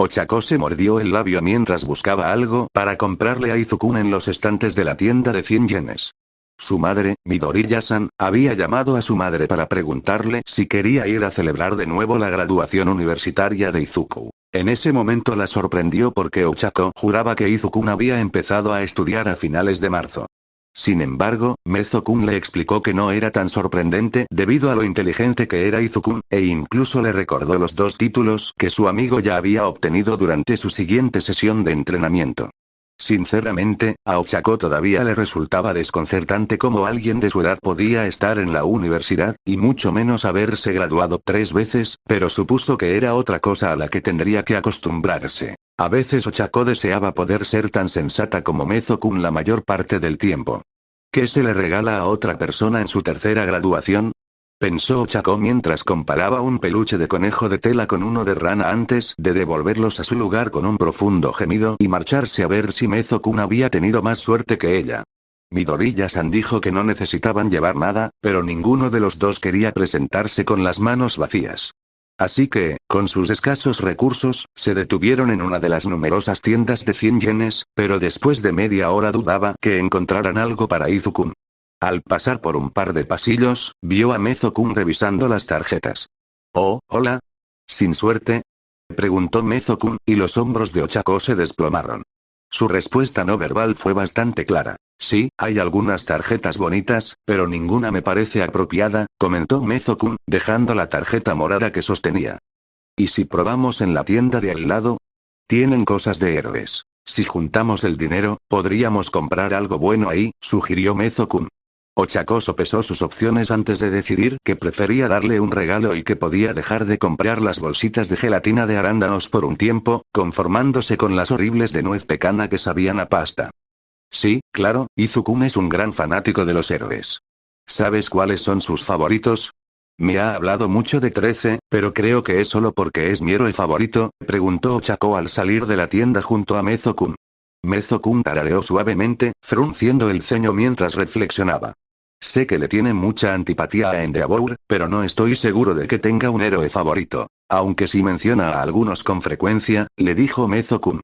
Ochako se mordió el labio mientras buscaba algo para comprarle a Izukun en los estantes de la tienda de 100 yenes. Su madre, Midoriya-san, había llamado a su madre para preguntarle si quería ir a celebrar de nuevo la graduación universitaria de Izuku. En ese momento la sorprendió porque Ochako juraba que Izukun había empezado a estudiar a finales de marzo. Sin embargo, Mezo-kun le explicó que no era tan sorprendente debido a lo inteligente que era Izukun, e incluso le recordó los 2 títulos que su amigo ya había obtenido durante su siguiente sesión de entrenamiento. Sinceramente, a Ochako todavía le resultaba desconcertante cómo alguien de su edad podía estar en la universidad, y mucho menos haberse graduado 3 veces, pero supuso que era otra cosa a la que tendría que acostumbrarse. A veces Ochako deseaba poder ser tan sensata como Mezo-kun la mayor parte del tiempo. ¿Qué se le regala a otra persona en su tercera graduación? Pensó Ochako mientras comparaba un peluche de conejo de tela con uno de rana antes de devolverlos a su lugar con un profundo gemido y marcharse a ver si Mezo-kun había tenido más suerte que ella. Midoriya-san dijo que no necesitaban llevar nada, pero ninguno de los dos quería presentarse con las manos vacías. Así que, con sus escasos recursos, se detuvieron en una de las numerosas tiendas de 100 yenes, pero después de media hora dudaba que encontraran algo para Izukun. Al pasar por un par de pasillos, vio a Mezo-kun revisando las tarjetas. «Oh, hola. ¿Sin suerte?», preguntó Mezo-kun, y los hombros de Ochako se desplomaron. Su respuesta no verbal fue bastante clara. «Sí, hay algunas tarjetas bonitas, pero ninguna me parece apropiada», comentó Mezo-kun, dejando la tarjeta morada que sostenía. «¿Y si probamos en la tienda de al lado? Tienen cosas de héroes. Si juntamos el dinero, podríamos comprar algo bueno ahí», sugirió Mezo-kun. Ochako sopesó sus opciones antes de decidir que prefería darle un regalo y que podía dejar de comprar las bolsitas de gelatina de arándanos por un tiempo, conformándose con las horribles de nuez pecana que sabían a pasta. «Sí, claro, Izukun es un gran fanático de los héroes. ¿Sabes cuáles son sus favoritos? Me ha hablado mucho de 13, pero creo que es solo porque es mi héroe favorito», preguntó Ochako al salir de la tienda junto a Mezo-kun. Mezo-kun tarareó suavemente, frunciendo el ceño mientras reflexionaba. «Sé que le tiene mucha antipatía a Endeavor, pero no estoy seguro de que tenga un héroe favorito. Aunque sí menciona a algunos con frecuencia», le dijo Mezo-kun.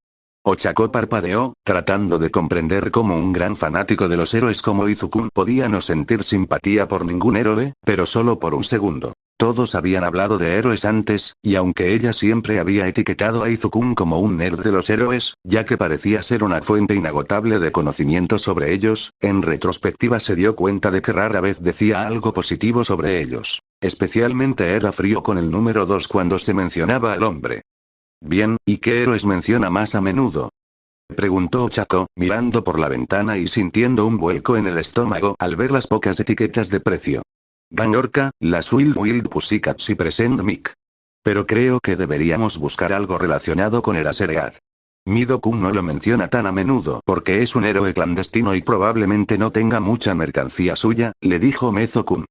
Ochako parpadeó, tratando de comprender cómo un gran fanático de los héroes como Izukun podía no sentir simpatía por ningún héroe, pero solo por un segundo. Todos habían hablado de héroes antes, y aunque ella siempre había etiquetado a Izukun como un nerd de los héroes, ya que parecía ser una fuente inagotable de conocimiento sobre ellos, en retrospectiva se dio cuenta de que rara vez decía algo positivo sobre ellos. Especialmente era frío con el número 2 cuando se mencionaba al hombre. «Bien, ¿y qué héroes menciona más a menudo?», preguntó Ochako, mirando por la ventana y sintiendo un vuelco en el estómago al ver las pocas etiquetas de precio. «Gang Orca, las Wild Pussycats y Present Mic. Pero creo que deberíamos buscar algo relacionado con Eraserhead. Mido-kun no lo menciona tan a menudo porque es un héroe clandestino y probablemente no tenga mucha mercancía suya», le dijo Mezo-kun.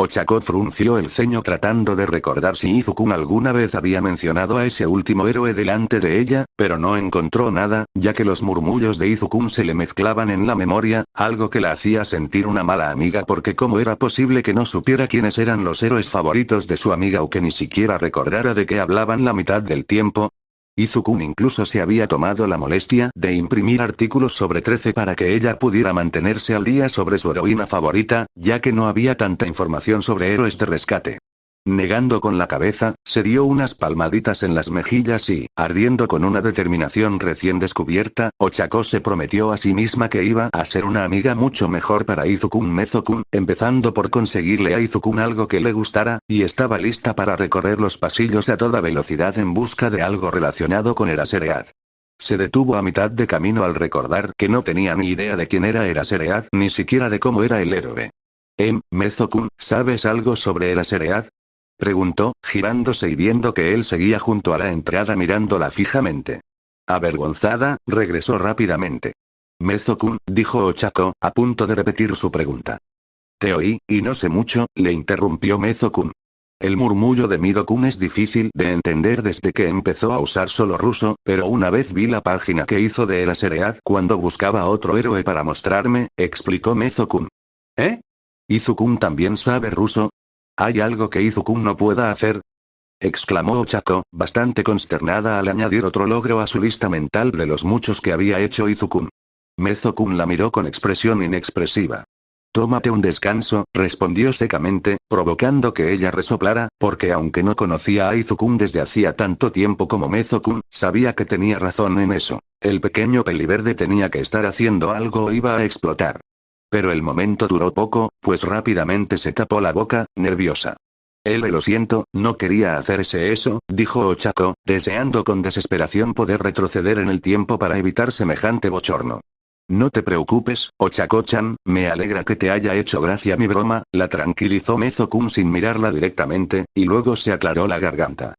Ochako frunció el ceño tratando de recordar si Izukun alguna vez había mencionado a ese último héroe delante de ella, pero no encontró nada, ya que los murmullos de Izukun se le mezclaban en la memoria, algo que la hacía sentir una mala amiga porque cómo era posible que no supiera quiénes eran los héroes favoritos de su amiga o que ni siquiera recordara de qué hablaban la mitad del tiempo. Izukun incluso se había tomado la molestia de imprimir artículos sobre 13 para que ella pudiera mantenerse al día sobre su heroína favorita, ya que no había tanta información sobre héroes de rescate. Negando con la cabeza, se dio unas palmaditas en las mejillas y, ardiendo con una determinación recién descubierta, Ochako se prometió a sí misma que iba a ser una amiga mucho mejor para Izukun Mezo-kun, empezando por conseguirle a Izukun algo que le gustara, y estaba lista para recorrer los pasillos a toda velocidad en busca de algo relacionado con Eraserhead. Se detuvo a mitad de camino al recordar que no tenía ni idea de quién era Eraserhead, ni siquiera de cómo era el héroe. Mezo-kun, ¿sabes algo sobre Eraserhead?, preguntó, girándose y viendo que él seguía junto a la entrada mirándola fijamente. Avergonzada, regresó rápidamente. «Mezo-kun», dijo Ochako, a punto de repetir su pregunta. «Te oí, y no sé mucho», le interrumpió Mezo-kun. El murmullo de Mido-kun es difícil de entender desde que empezó a usar solo ruso, pero una vez vi la página que hizo de Eraserhead cuando buscaba otro héroe para mostrarme, explicó Mezo-kun. «¿Eh? ¿Izukun también sabe ruso? ¿Hay algo que Izukun no pueda hacer?». exclamó Ochako, bastante consternada al añadir otro logro a su lista mental de los muchos que había hecho Izukun. Mezo-kun la miró con expresión inexpresiva. Tómate un descanso, respondió secamente, provocando que ella resoplara, porque aunque no conocía a Izukun desde hacía tanto tiempo como Mezo-kun, sabía que tenía razón en eso. El pequeño peliverde tenía que estar haciendo algo o iba a explotar. Pero el momento duró poco, pues rápidamente se tapó la boca, nerviosa. Lo siento, no quería hacerse eso, dijo Ochako, deseando con desesperación poder retroceder en el tiempo para evitar semejante bochorno. No te preocupes, Ochako-chan, me alegra que te haya hecho gracia mi broma, la tranquilizó Mezo-kun sin mirarla directamente, y luego se aclaró la garganta.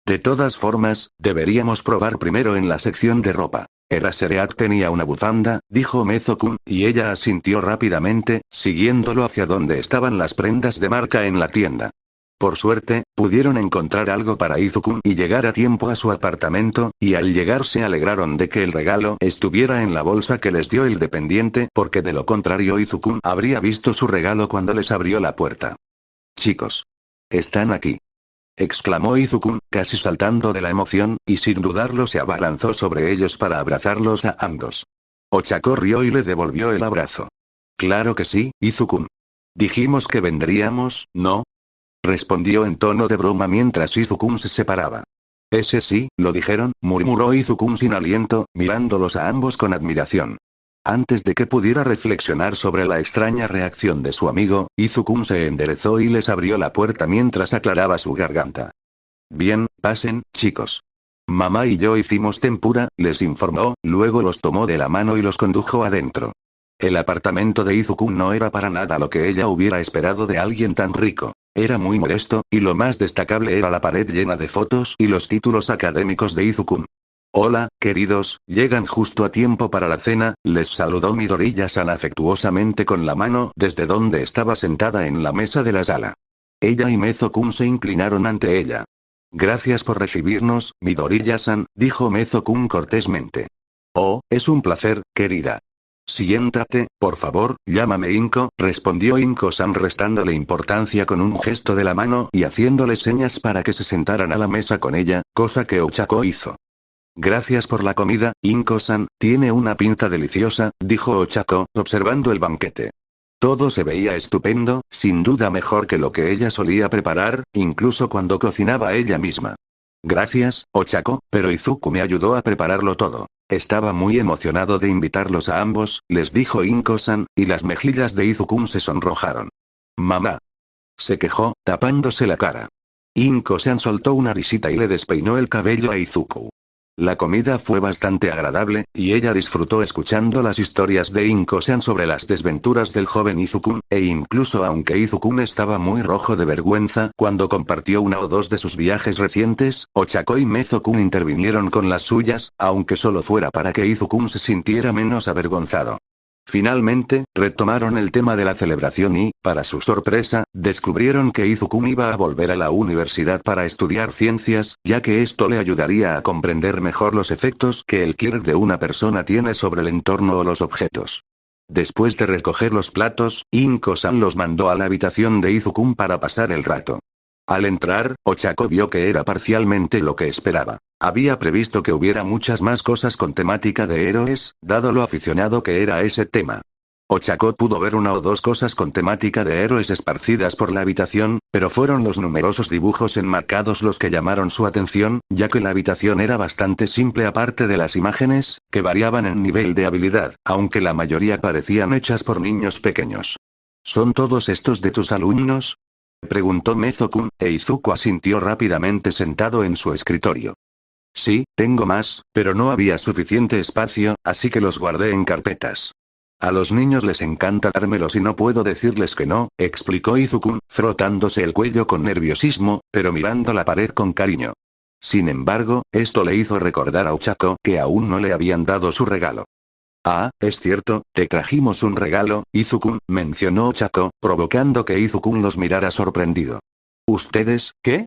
De todas formas, deberíamos probar primero en la sección de ropa. Eraserhead tenía una bufanda, dijo Mezo-kun, y ella asintió rápidamente, siguiéndolo hacia donde estaban las prendas de marca en la tienda. Por suerte, pudieron encontrar algo para Izukun y llegar a tiempo a su apartamento, y al llegar se alegraron de que el regalo estuviera en la bolsa que les dio el dependiente, porque de lo contrario Izukun habría visto su regalo cuando les abrió la puerta. Chicos. Están aquí. Exclamó Izukun, casi saltando de la emoción, y sin dudarlo se abalanzó sobre ellos para abrazarlos a ambos. Ochako rió y le devolvió el abrazo. Claro que sí, Izukun. Dijimos que vendríamos, ¿no? Respondió en tono de broma mientras Izukun se separaba. Ese sí, lo dijeron, murmuró Izukun sin aliento, mirándolos a ambos con admiración. Antes de que pudiera reflexionar sobre la extraña reacción de su amigo, Izukun se enderezó y les abrió la puerta mientras aclaraba su garganta. Bien, pasen, chicos. Mamá y yo hicimos tempura, les informó, luego los tomó de la mano y los condujo adentro. El apartamento de Izukun no era para nada lo que ella hubiera esperado de alguien tan rico. Era muy modesto, y lo más destacable era la pared llena de fotos y los títulos académicos de Izukun. Hola, queridos, llegan justo a tiempo para la cena, les saludó Midoriya-san afectuosamente con la mano desde donde estaba sentada en la mesa de la sala. Ella y Mezo-kun se inclinaron ante ella. Gracias por recibirnos, Midoriya-san, dijo Mezo-kun cortésmente. Oh, es un placer, querida. Siéntate, por favor, llámame Inko, respondió Inko-san restándole importancia con un gesto de la mano y haciéndole señas para que se sentaran a la mesa con ella, cosa que Ochako hizo. Gracias por la comida, Inko-san, tiene una pinta deliciosa, dijo Ochako, observando el banquete. Todo se veía estupendo, sin duda mejor que lo que ella solía preparar, incluso cuando cocinaba ella misma. Gracias, Ochako, pero Izuku me ayudó a prepararlo todo. Estaba muy emocionado de invitarlos a ambos, les dijo Inko-san, y las mejillas de Izukun se sonrojaron. Mamá. Se quejó, tapándose la cara. Inko-san soltó una risita y le despeinó el cabello a Izuku. La comida fue bastante agradable, y ella disfrutó escuchando las historias de Inko-san sobre las desventuras del joven Izukun, e incluso aunque Izukun estaba muy rojo de vergüenza cuando compartió uno o dos de sus viajes recientes, Ochako y Mezo-kun intervinieron con las suyas, aunque solo fuera para que Izukun se sintiera menos avergonzado. Finalmente, retomaron el tema de la celebración y, para su sorpresa, descubrieron que Izukun iba a volver a la universidad para estudiar ciencias, ya que esto le ayudaría a comprender mejor los efectos que el quirk de una persona tiene sobre el entorno o los objetos. Después de recoger los platos, Inko-san los mandó a la habitación de Izukun para pasar el rato. Al entrar, Ochako vio que era parcialmente lo que esperaba. Había previsto que hubiera muchas más cosas con temática de héroes, dado lo aficionado que era ese tema. Ochako pudo ver una o dos cosas con temática de héroes esparcidas por la habitación, pero fueron los numerosos dibujos enmarcados los que llamaron su atención, ya que la habitación era bastante simple aparte de las imágenes, que variaban en nivel de habilidad, aunque la mayoría parecían hechas por niños pequeños. ¿Son todos estos de tus alumnos?, preguntó Mezo-kun, e Izuku asintió rápidamente sentado en su escritorio. Sí, tengo más, pero no había suficiente espacio, así que los guardé en carpetas. A los niños les encanta dármelos y no puedo decirles que no, explicó Izukun, frotándose el cuello con nerviosismo, pero mirando la pared con cariño. Sin embargo, esto le hizo recordar a Ochako que aún no le habían dado su regalo. Ah, es cierto, te trajimos un regalo, Izukun, mencionó Ochako, provocando que Izukun los mirara sorprendido. ¿Ustedes, qué?,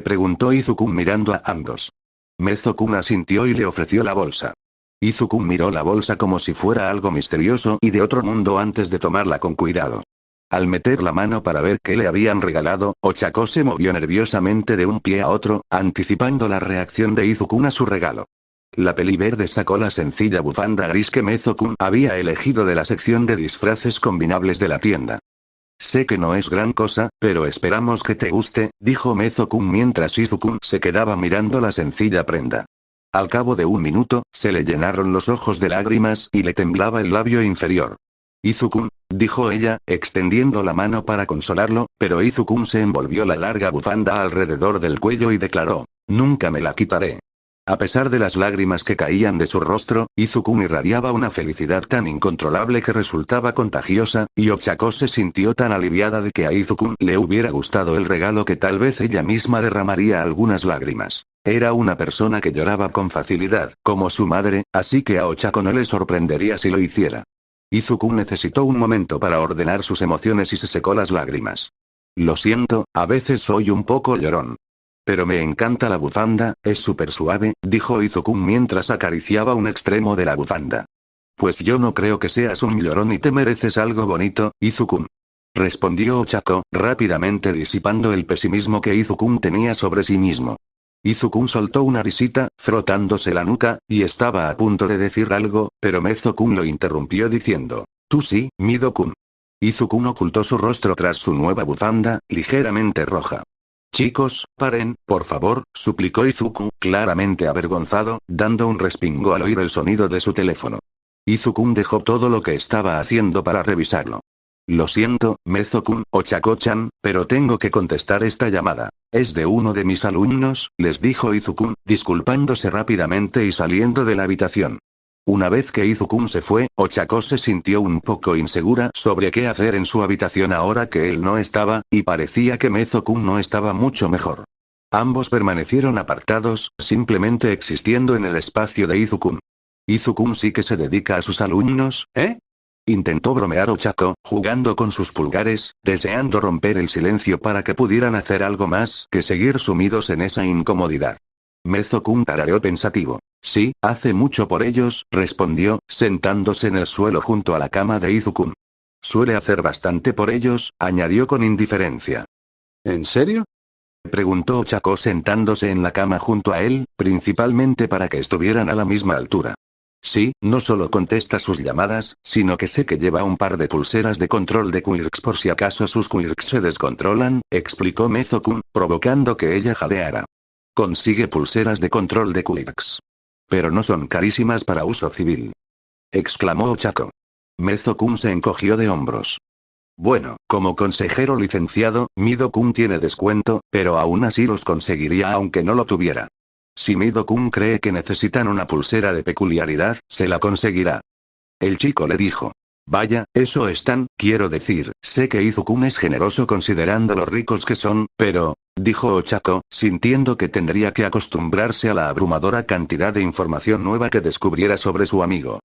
preguntó Izukun mirando a ambos. Mezo-kun asintió y le ofreció la bolsa. Izukun miró la bolsa como si fuera algo misterioso y de otro mundo antes de tomarla con cuidado. Al meter la mano para ver qué le habían regalado, Ochako se movió nerviosamente de un pie a otro, anticipando la reacción de Izukun a su regalo. La peli verde sacó la sencilla bufanda gris que Mezo-kun había elegido de la sección de disfraces combinables de la tienda. Sé que no es gran cosa, pero esperamos que te guste, dijo Mezo-kun mientras Izukun se quedaba mirando la sencilla prenda. Al cabo de un minuto, se le llenaron los ojos de lágrimas y le temblaba el labio inferior. Izukun, dijo ella, extendiendo la mano para consolarlo, pero Izukun se envolvió la larga bufanda alrededor del cuello y declaró, nunca me la quitaré. A pesar de las lágrimas que caían de su rostro, Izukun irradiaba una felicidad tan incontrolable que resultaba contagiosa, y Ochako se sintió tan aliviada de que a Izukun le hubiera gustado el regalo que tal vez ella misma derramaría algunas lágrimas. Era una persona que lloraba con facilidad, como su madre, así que a Ochako no le sorprendería si lo hiciera. Izukun necesitó un momento para ordenar sus emociones y se secó las lágrimas. Lo siento, a veces soy un poco llorón. Pero me encanta la bufanda, es súper suave, dijo Izukun mientras acariciaba un extremo de la bufanda. Pues yo no creo que seas un llorón y te mereces algo bonito, Izukun. Respondió Ochako, rápidamente disipando el pesimismo que Izukun tenía sobre sí mismo. Izukun soltó una risita, frotándose la nuca, y estaba a punto de decir algo, pero Mezo-kun lo interrumpió diciendo, tú sí, Mido-kun. Izukun ocultó su rostro tras su nueva bufanda, ligeramente roja. Chicos, paren, por favor, suplicó Izukun, claramente avergonzado, dando un respingo al oír el sonido de su teléfono. Izukun dejó todo lo que estaba haciendo para revisarlo. Lo siento, Mezo-kun, Ochako-chan, pero tengo que contestar esta llamada. Es de uno de mis alumnos, les dijo Izukun, disculpándose rápidamente y saliendo de la habitación. Una vez que Izukun se fue, Ochako se sintió un poco insegura sobre qué hacer en su habitación ahora que él no estaba, y parecía que Mezo-kun no estaba mucho mejor. Ambos permanecieron apartados, simplemente existiendo en el espacio de Izukun. ¿Izukun sí que se dedica a sus alumnos, eh? Intentó bromear Ochako, jugando con sus pulgares, deseando romper el silencio para que pudieran hacer algo más que seguir sumidos en esa incomodidad. Mezo-kun tarareó pensativo. Sí, hace mucho por ellos, respondió, sentándose en el suelo junto a la cama de Izukun. Suele hacer bastante por ellos, añadió con indiferencia. ¿En serio? Preguntó Ochako sentándose en la cama junto a él, principalmente para que estuvieran a la misma altura. Sí, no solo contesta sus llamadas, sino que sé que lleva un par de pulseras de control de quirks por si acaso sus quirks se descontrolan, explicó Mezo-kun, provocando que ella jadeara. Consigue pulseras de control de quirks. Pero no son carísimas para uso civil. Exclamó Ochako. Mezo-kun se encogió de hombros. Bueno, como consejero licenciado, Mido-kun tiene descuento, pero aún así los conseguiría aunque no lo tuviera. Si Mido-kun cree que necesitan una pulsera de peculiaridad, se la conseguirá. El chico le dijo. Vaya, eso están, quiero decir, sé que Izukun es generoso considerando lo ricos que son, pero, dijo Ochako, sintiendo que tendría que acostumbrarse a la abrumadora cantidad de información nueva que descubriera sobre su amigo.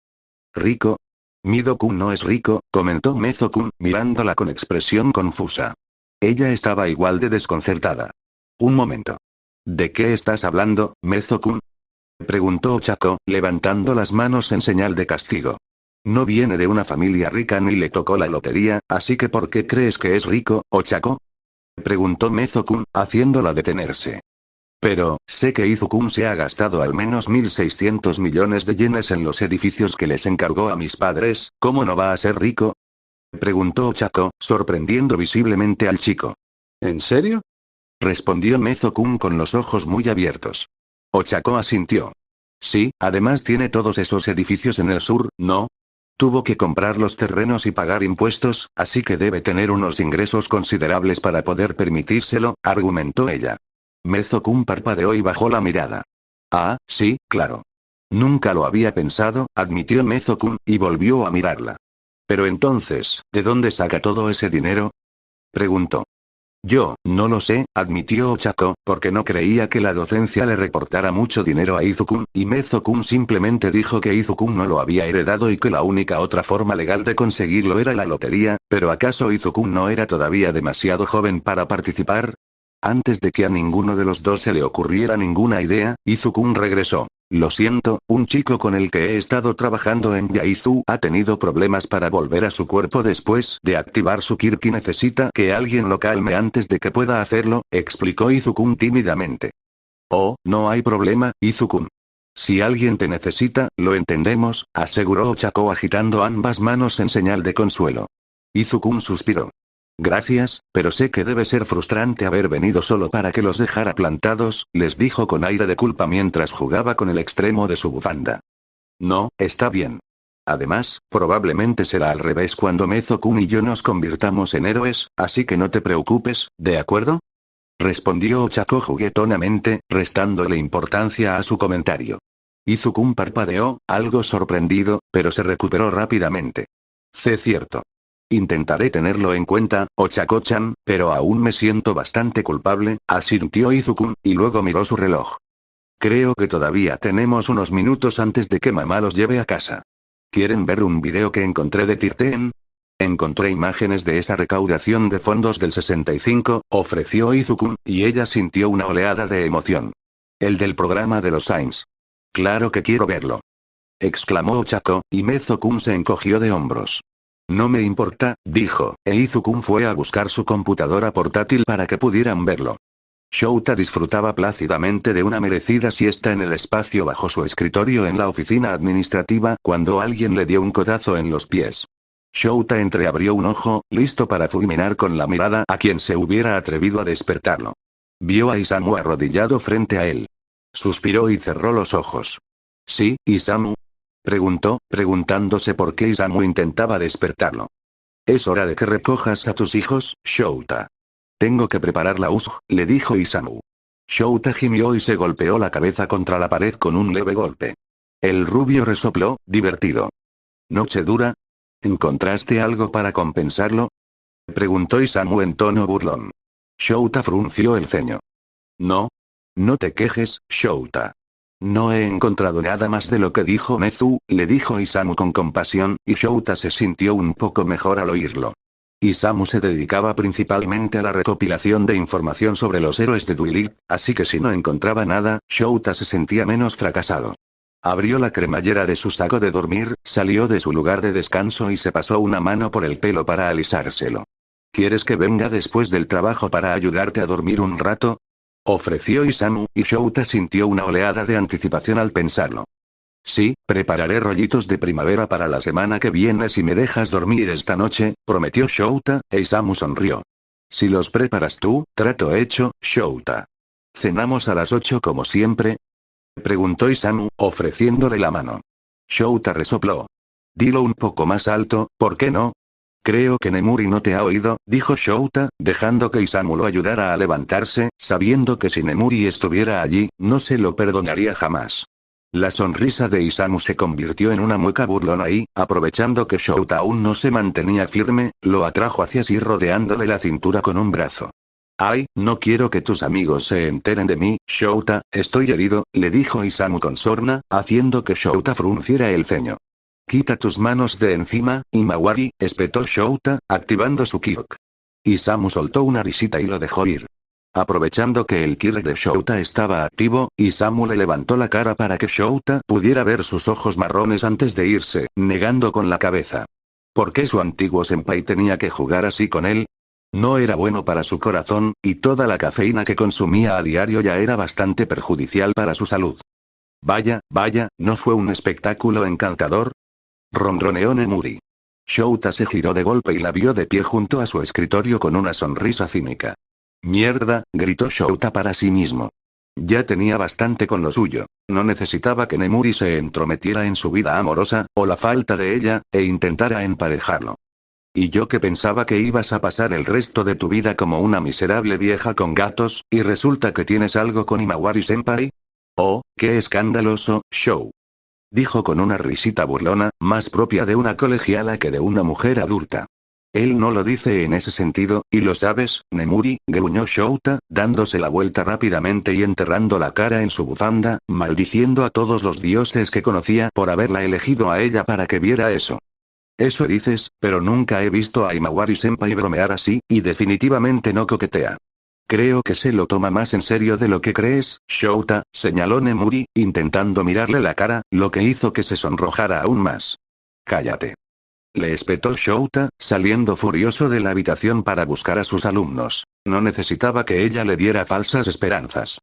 ¿Rico? Mido-kun no es rico, comentó Mezo-kun, mirándola con expresión confusa. Ella estaba igual de desconcertada. Un momento. ¿De qué estás hablando, Mezo-kun? Preguntó Ochako, levantando las manos en señal de castigo. No viene de una familia rica ni le tocó la lotería, así que ¿por qué crees que es rico, Ochako? Preguntó Mezo-kun, haciéndola detenerse. Pero, sé que Izukun se ha gastado al menos 1.600 millones de yenes en los edificios que les encargó a mis padres, ¿cómo no va a ser rico? Preguntó Ochako, sorprendiendo visiblemente al chico. ¿En serio? Respondió Mezo-kun con los ojos muy abiertos. Ochako asintió. Sí, además tiene todos esos edificios en el sur, ¿no? Tuvo que comprar los terrenos y pagar impuestos, así que debe tener unos ingresos considerables para poder permitírselo, argumentó ella. Mezo-kun parpadeó y bajó la mirada. Ah, sí, claro. Nunca lo había pensado, admitió Mezo-kun, y volvió a mirarla. Pero entonces, ¿de dónde saca todo ese dinero? Preguntó. Yo, no lo sé, admitió Ochako, porque no creía que la docencia le reportara mucho dinero a Izukun, y Mezo-kun simplemente dijo que Izukun no lo había heredado y que la única otra forma legal de conseguirlo era la lotería, pero ¿acaso Izukun no era todavía demasiado joven para participar? Antes de que a ninguno de los dos se le ocurriera ninguna idea, Izukun regresó. Lo siento, un chico con el que he estado trabajando en Yaizu ha tenido problemas para volver a su cuerpo después de activar su Kirk y necesita que alguien lo calme antes de que pueda hacerlo, explicó Izukun tímidamente. Oh, no hay problema, Izukun. Si alguien te necesita, lo entendemos, aseguró Ochako agitando ambas manos en señal de consuelo. Izukun suspiró. Gracias, pero sé que debe ser frustrante haber venido solo para que los dejara plantados, les dijo con aire de culpa mientras jugaba con el extremo de su bufanda. No, está bien. Además, probablemente será al revés cuando Mezo-kun y yo nos convirtamos en héroes, así que no te preocupes, ¿de acuerdo? Respondió Ochako juguetonamente, restándole importancia a su comentario. Izukun parpadeó, algo sorprendido, pero se recuperó rápidamente. Cierto. Intentaré tenerlo en cuenta, Ochako-chan, pero aún me siento bastante culpable, asintió Izukun, y luego miró su reloj. Creo que todavía tenemos unos minutos antes de que mamá los lleve a casa. ¿Quieren ver un video que encontré de Tirten? Encontré imágenes de esa recaudación de fondos del 65, ofreció Izukun, y ella sintió una oleada de emoción. El del programa de los Saints. Claro que quiero verlo. Exclamó Ochako, y Mezo-kun se encogió de hombros. No me importa, dijo, e Izukun fue a buscar su computadora portátil para que pudieran verlo. Shouta disfrutaba plácidamente de una merecida siesta en el espacio bajo su escritorio en la oficina administrativa cuando alguien le dio un codazo en los pies. Shouta entreabrió un ojo, listo para fulminar con la mirada a quien se hubiera atrevido a despertarlo. Vio a Isamu arrodillado frente a él. Suspiró y cerró los ojos. ¿Sí, Isamu? Preguntó, preguntándose por qué Isamu intentaba despertarlo. Es hora de que recojas a tus hijos, Shouta. Tengo que preparar la USG, le dijo Isamu. Shouta gimió y se golpeó la cabeza contra la pared con un leve golpe. El rubio resopló, divertido. ¿Noche dura? ¿Encontraste algo para compensarlo? Preguntó Isamu en tono burlón. Shouta frunció el ceño. No. No te quejes, Shouta. No he encontrado nada más de lo que dijo Mezu, le dijo Isamu con compasión, y Shouta se sintió un poco mejor al oírlo. Isamu se dedicaba principalmente a la recopilación de información sobre los héroes de Duilip, así que si no encontraba nada, Shouta se sentía menos fracasado. Abrió la cremallera de su saco de dormir, salió de su lugar de descanso y se pasó una mano por el pelo para alisárselo. ¿Quieres que venga después del trabajo para ayudarte a dormir un rato? Ofreció Isamu, y Shouta sintió una oleada de anticipación al pensarlo. Sí, prepararé rollitos de primavera para la semana que viene si me dejas dormir esta noche, prometió Shouta, e Isamu sonrió. Si los preparas tú, trato hecho, Shouta. ¿Cenamos a las 8 como siempre? Preguntó Isamu, ofreciéndole la mano. Shouta resopló. Dilo un poco más alto, ¿por qué no? Creo que Nemuri no te ha oído, dijo Shouta, dejando que Isamu lo ayudara a levantarse, sabiendo que si Nemuri estuviera allí, no se lo perdonaría jamás. La sonrisa de Isamu se convirtió en una mueca burlona y, aprovechando que Shouta aún no se mantenía firme, lo atrajo hacia sí rodeándole la cintura con un brazo. Ay, no quiero que tus amigos se enteren de mí, Shouta, estoy herido, le dijo Isamu con sorna, haciendo que Shouta frunciera el ceño. Quita tus manos de encima, Imawari, espetó Shouta, activando su Kirk. Isamu soltó una risita y lo dejó ir. Aprovechando que el Kirk de Shouta estaba activo, Isamu le levantó la cara para que Shouta pudiera ver sus ojos marrones antes de irse, negando con la cabeza. ¿Por qué su antiguo senpai tenía que jugar así con él? No era bueno para su corazón, y toda la cafeína que consumía a diario ya era bastante perjudicial para su salud. Vaya, ¿no fue un espectáculo encantador? Ronroneó Nemuri. Shouta se giró de golpe y la vio de pie junto a su escritorio con una sonrisa cínica. Mierda, gritó Shouta para sí mismo. Ya tenía bastante con lo suyo. No necesitaba que Nemuri se entrometiera en su vida amorosa, o la falta de ella, e intentara emparejarlo. Y yo que pensaba que ibas a pasar el resto de tu vida como una miserable vieja con gatos, y resulta que tienes algo con Imawari-senpai. Oh, qué escandaloso, Shou. Dijo con una risita burlona, más propia de una colegiala que de una mujer adulta. Él no lo dice en ese sentido, y lo sabes, Nemuri, gruñó Shouta, dándose la vuelta rápidamente y enterrando la cara en su bufanda, maldiciendo a todos los dioses que conocía por haberla elegido a ella para que viera eso. Eso dices, pero nunca he visto a Imawari-senpai bromear así, y definitivamente no coquetea. Creo que se lo toma más en serio de lo que crees, Shouta, señaló Nemuri, intentando mirarle la cara, lo que hizo que se sonrojara aún más. Cállate. Le espetó Shouta, saliendo furioso de la habitación para buscar a sus alumnos. No necesitaba que ella le diera falsas esperanzas.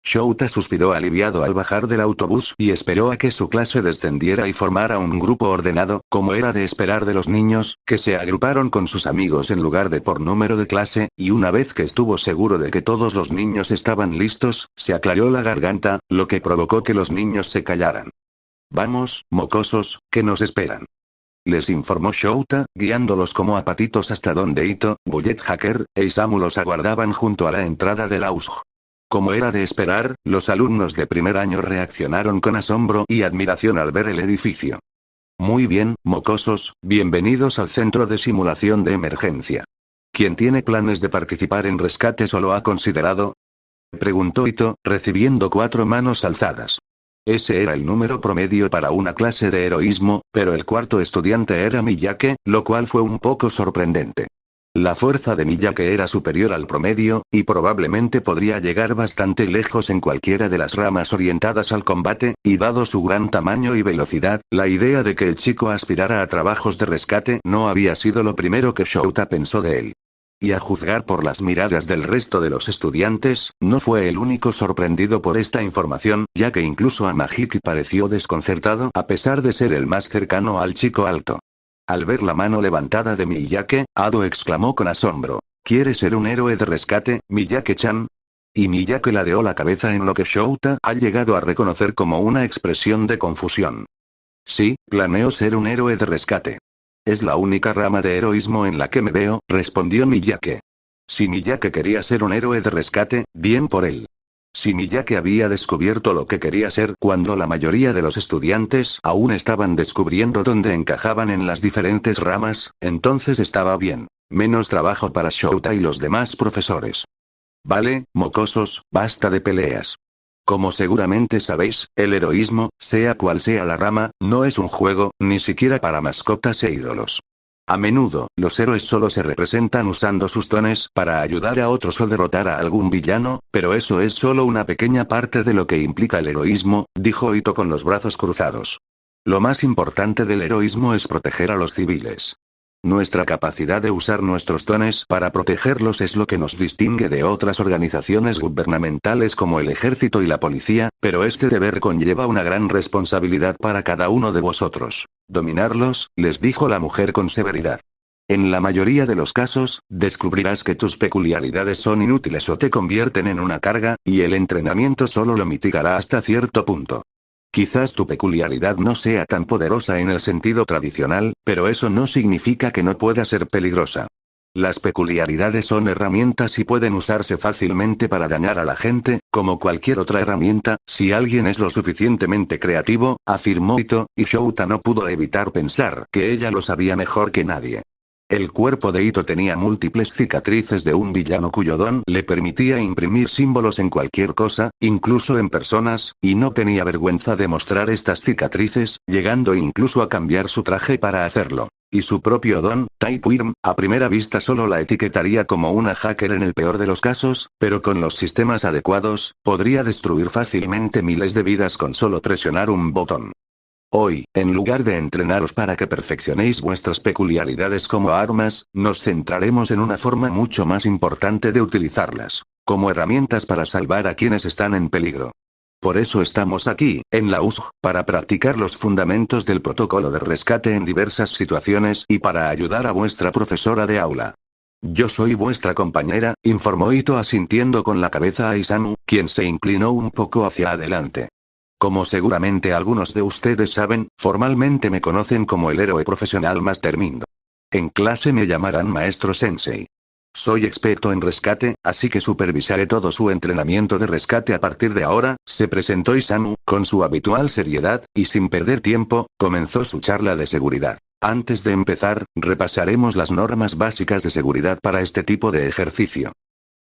Shouta suspiró aliviado al bajar del autobús y esperó a que su clase descendiera y formara un grupo ordenado, como era de esperar de los niños, que se agruparon con sus amigos en lugar de por número de clase, y una vez que estuvo seguro de que todos los niños estaban listos, se aclaró la garganta, lo que provocó que los niños se callaran. Vamos, mocosos, que nos esperan. Les informó Shouta, guiándolos como a patitos hasta donde Ito, Bullet Hacker, e Isamu los aguardaban junto a la entrada del AUSG. Como era de esperar, los alumnos de primer año reaccionaron con asombro y admiración al ver el edificio. Muy bien, mocosos, bienvenidos al centro de simulación de emergencia. ¿Quién tiene planes de participar en rescates o lo ha considerado? Preguntó Ito, recibiendo 4 manos alzadas. Ese era el número promedio para una clase de heroísmo, pero el cuarto estudiante era Miyake, lo cual fue un poco sorprendente. La fuerza de Miyake era superior al promedio, y probablemente podría llegar bastante lejos en cualquiera de las ramas orientadas al combate, y dado su gran tamaño y velocidad, la idea de que el chico aspirara a trabajos de rescate no había sido lo primero que Shouta pensó de él. Y a juzgar por las miradas del resto de los estudiantes, no fue el único sorprendido por esta información, ya que incluso Amahiki pareció desconcertado a pesar de ser el más cercano al chico alto. Al ver la mano levantada de Miyake, Ado exclamó con asombro. ¿Quieres ser un héroe de rescate, Miyake-chan? Y Miyake ladeó la cabeza en lo que Shouta ha llegado a reconocer como una expresión de confusión. Sí, planeo ser un héroe de rescate. Es la única rama de heroísmo en la que me veo, respondió Miyake. Si Miyake quería ser un héroe de rescate, bien por él. Si Miyake había descubierto lo que quería ser cuando la mayoría de los estudiantes aún estaban descubriendo dónde encajaban en las diferentes ramas, entonces estaba bien. Menos trabajo para Shouta y los demás profesores. Vale, mocosos, basta de peleas. Como seguramente sabéis, el heroísmo, sea cual sea la rama, no es un juego, ni siquiera para mascotas e ídolos. A menudo, los héroes solo se representan usando sus dones para ayudar a otros o derrotar a algún villano, pero eso es solo una pequeña parte de lo que implica el heroísmo, dijo Ito con los brazos cruzados. Lo más importante del heroísmo es proteger a los civiles. Nuestra capacidad de usar nuestros dones para protegerlos es lo que nos distingue de otras organizaciones gubernamentales como el ejército y la policía, pero este deber conlleva una gran responsabilidad para cada uno de vosotros. Dominarlos, les dijo la mujer con severidad. En la mayoría de los casos, descubrirás que tus peculiaridades son inútiles o te convierten en una carga, y el entrenamiento solo lo mitigará hasta cierto punto. Quizás tu peculiaridad no sea tan poderosa en el sentido tradicional, pero eso no significa que no pueda ser peligrosa. Las peculiaridades son herramientas y pueden usarse fácilmente para dañar a la gente, como cualquier otra herramienta, si alguien es lo suficientemente creativo, afirmó Ito, y Shouta no pudo evitar pensar que ella lo sabía mejor que nadie. El cuerpo de Ito tenía múltiples cicatrices de un villano cuyo don le permitía imprimir símbolos en cualquier cosa, incluso en personas, y no tenía vergüenza de mostrar estas cicatrices, llegando incluso a cambiar su traje para hacerlo. Y su propio don, Taipirm, a primera vista solo la etiquetaría como una hacker en el peor de los casos, pero con los sistemas adecuados, podría destruir fácilmente miles de vidas con solo presionar un botón. Hoy, en lugar de entrenaros para que perfeccionéis vuestras peculiaridades como armas, nos centraremos en una forma mucho más importante de utilizarlas, como herramientas para salvar a quienes están en peligro. Por eso estamos aquí, en la USG, para practicar los fundamentos del protocolo de rescate en diversas situaciones y para ayudar a vuestra profesora de aula. Yo soy vuestra compañera, informó Ito asintiendo con la cabeza a Isamu, quien se inclinó un poco hacia adelante. Como seguramente algunos de ustedes saben, formalmente me conocen como el héroe profesional Master Mindo. En clase me llamarán Maestro Sensei. Soy experto en rescate, así que supervisaré todo su entrenamiento de rescate a partir de ahora, se presentó Isamu, con su habitual seriedad, y sin perder tiempo, comenzó su charla de seguridad. Antes de empezar, repasaremos las normas básicas de seguridad para este tipo de ejercicio.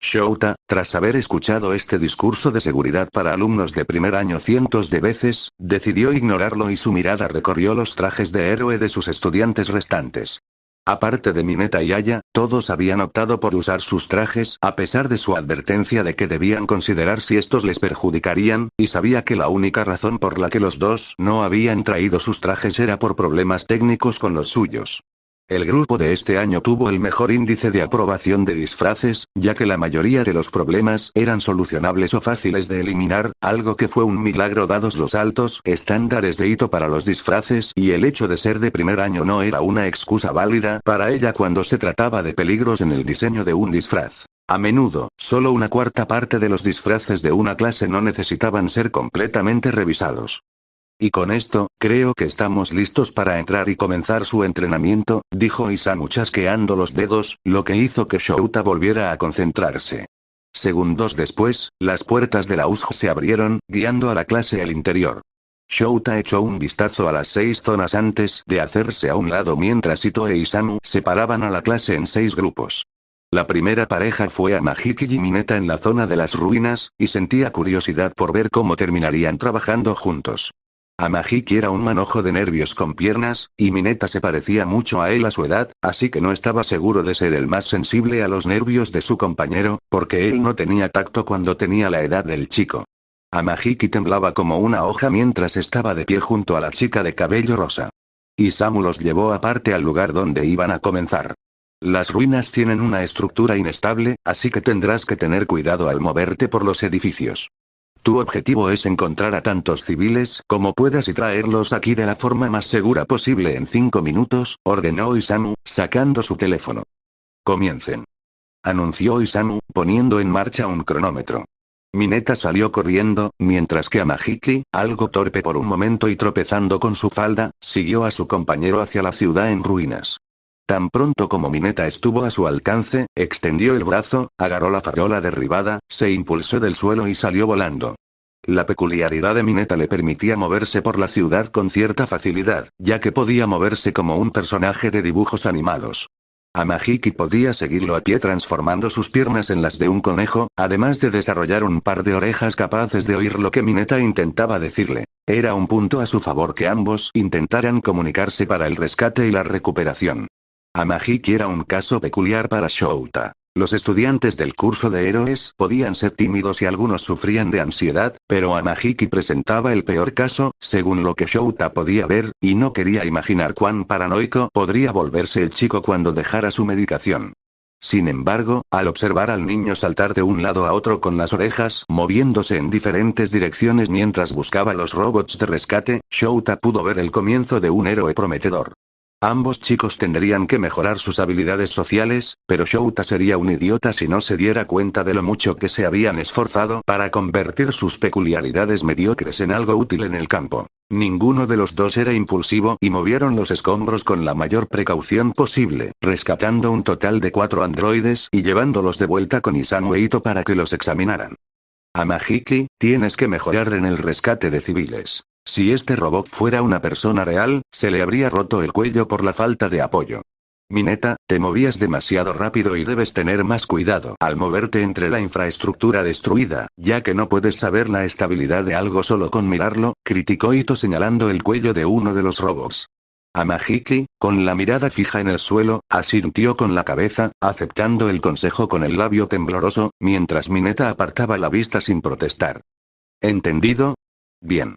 Shouta, tras haber escuchado este discurso de seguridad para alumnos de primer año cientos de veces, decidió ignorarlo y su mirada recorrió los trajes de héroe de sus estudiantes restantes. Aparte de Mineta y Aya, todos habían optado por usar sus trajes a pesar de su advertencia de que debían considerar si estos les perjudicarían, y sabía que la única razón por la que los dos no habían traído sus trajes era por problemas técnicos con los suyos. El grupo de este año tuvo el mejor índice de aprobación de disfraces, ya que la mayoría de los problemas eran solucionables o fáciles de eliminar, algo que fue un milagro dados los altos estándares de Ito para los disfraces y el hecho de ser de primer año no era una excusa válida para ella cuando se trataba de peligros en el diseño de un disfraz. A menudo, solo una cuarta parte de los disfraces de una clase no necesitaban ser completamente revisados. Y con esto, creo que estamos listos para entrar y comenzar su entrenamiento, dijo Isamu chasqueando los dedos, lo que hizo que Shouta volviera a concentrarse. Segundos después, las puertas de la USJ se abrieron, guiando a la clase al interior. Shouta echó un vistazo a las 6 zonas antes de hacerse a un lado mientras Ito e Isamu separaban a la clase en 6 grupos. La primera pareja fue Amahiki y Mineta en la zona de las ruinas, y sentía curiosidad por ver cómo terminarían trabajando juntos. Amahiki era un manojo de nervios con piernas, y Mineta se parecía mucho a él a su edad, así que no estaba seguro de ser el más sensible a los nervios de su compañero, porque él no tenía tacto cuando tenía la edad del chico. Amahiki temblaba como una hoja mientras estaba de pie junto a la chica de cabello rosa. Isamu los llevó aparte al lugar donde iban a comenzar. Las ruinas tienen una estructura inestable, así que tendrás que tener cuidado al moverte por los edificios. Tu objetivo es encontrar a tantos civiles como puedas y traerlos aquí de la forma más segura posible en 5 minutos, ordenó Isamu, sacando su teléfono. Comiencen. Anunció Isamu, poniendo en marcha un cronómetro. Mineta salió corriendo, mientras que Amahiki, algo torpe por un momento y tropezando con su falda, siguió a su compañero hacia la ciudad en ruinas. Tan pronto como Mineta estuvo a su alcance, extendió el brazo, agarró la farola derribada, se impulsó del suelo y salió volando. La peculiaridad de Mineta le permitía moverse por la ciudad con cierta facilidad, ya que podía moverse como un personaje de dibujos animados. Amahiki podía seguirlo a pie transformando sus piernas en las de un conejo, además de desarrollar un par de orejas capaces de oír lo que Mineta intentaba decirle. Era un punto a su favor que ambos intentaran comunicarse para el rescate y la recuperación. Amahiki era un caso peculiar para Shouta. Los estudiantes del curso de héroes podían ser tímidos y algunos sufrían de ansiedad, pero Amahiki presentaba el peor caso, según lo que Shouta podía ver, y no quería imaginar cuán paranoico podría volverse el chico cuando dejara su medicación. Sin embargo, al observar al niño saltar de un lado a otro con las orejas moviéndose en diferentes direcciones mientras buscaba los robots de rescate, Shouta pudo ver el comienzo de un héroe prometedor. Ambos chicos tendrían que mejorar sus habilidades sociales, pero Shouta sería un idiota si no se diera cuenta de lo mucho que se habían esforzado para convertir sus peculiaridades mediocres en algo útil en el campo. Ninguno de los dos era impulsivo y movieron los escombros con la mayor precaución posible, rescatando un total de 4 androides y llevándolos de vuelta con Isamu e Ito para que los examinaran. Amahiki, tienes que mejorar en el rescate de civiles. Si este robot fuera una persona real, se le habría roto el cuello por la falta de apoyo. Mineta, te movías demasiado rápido y debes tener más cuidado al moverte entre la infraestructura destruida, ya que no puedes saber la estabilidad de algo solo con mirarlo, criticó Ito señalando el cuello de uno de los robots. Amahiki, con la mirada fija en el suelo, asintió con la cabeza, aceptando el consejo con el labio tembloroso, mientras Mineta apartaba la vista sin protestar. ¿Entendido? Bien.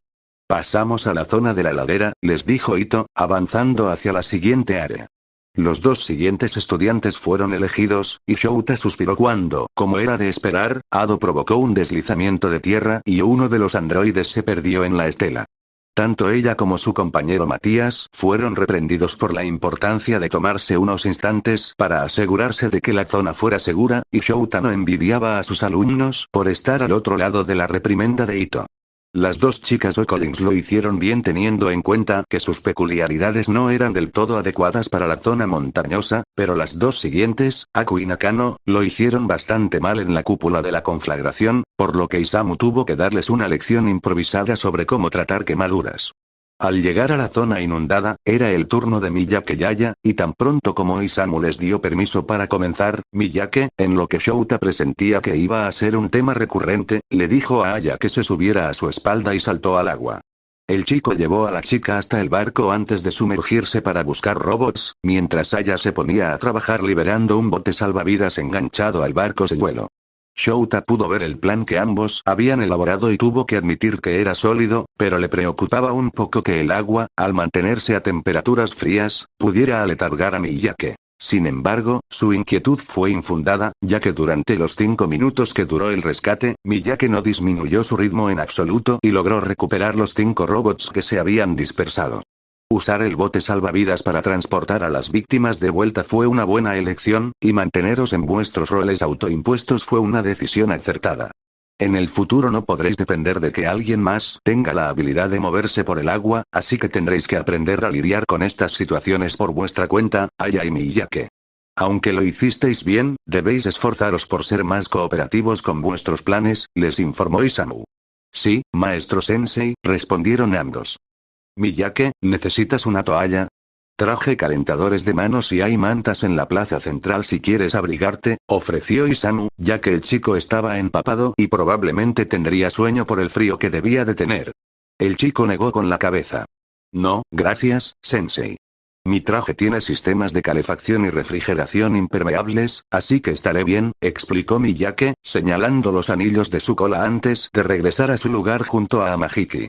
Pasamos a la zona de la ladera, les dijo Ito, avanzando hacia la siguiente área. Los dos siguientes estudiantes fueron elegidos, y Shouta suspiró cuando, como era de esperar, Ado provocó un deslizamiento de tierra y uno de los androides se perdió en la estela. Tanto ella como su compañero Matías fueron reprendidos por la importancia de tomarse unos instantes para asegurarse de que la zona fuera segura, y Shouta no envidiaba a sus alumnos por estar al otro lado de la reprimenda de Ito. Las dos chicas Okolins lo hicieron bien teniendo en cuenta que sus peculiaridades no eran del todo adecuadas para la zona montañosa, pero las dos siguientes, Aku y Nakano, lo hicieron bastante mal en la cúpula de la conflagración, por lo que Isamu tuvo que darles una lección improvisada sobre cómo tratar quemaduras. Al llegar a la zona inundada, era el turno de Miyake y Aya, y tan pronto como Isamu les dio permiso para comenzar, Miyake, en lo que Shouta presentía que iba a ser un tema recurrente, le dijo a Aya que se subiera a su espalda y saltó al agua. El chico llevó a la chica hasta el barco antes de sumergirse para buscar robots, mientras Aya se ponía a trabajar liberando un bote salvavidas enganchado al barco señuelo. Shouta pudo ver el plan que ambos habían elaborado y tuvo que admitir que era sólido, pero le preocupaba un poco que el agua, al mantenerse a temperaturas frías, pudiera aletargar a Miyake. Sin embargo, su inquietud fue infundada, ya que durante los 5 minutos que duró el rescate, Miyake no disminuyó su ritmo en absoluto y logró recuperar los 5 robots que se habían dispersado. Usar el bote salvavidas para transportar a las víctimas de vuelta fue una buena elección, y manteneros en vuestros roles autoimpuestos fue una decisión acertada. En el futuro no podréis depender de que alguien más tenga la habilidad de moverse por el agua, así que tendréis que aprender a lidiar con estas situaciones por vuestra cuenta, Aya y Miyake. Aunque lo hicisteis bien, debéis esforzaros por ser más cooperativos con vuestros planes, les informó Isamu. Sí, maestro Sensei, respondieron ambos. Miyake, ¿necesitas una toalla? Traje calentadores de manos y hay mantas en la plaza central si quieres abrigarte, ofreció Isamu, ya que el chico estaba empapado y probablemente tendría sueño por el frío que debía de tener. El chico negó con la cabeza. No, gracias, Sensei. Mi traje tiene sistemas de calefacción y refrigeración impermeables, así que estaré bien, explicó Miyake, señalando los anillos de su cola antes de regresar a su lugar junto a Amahiki.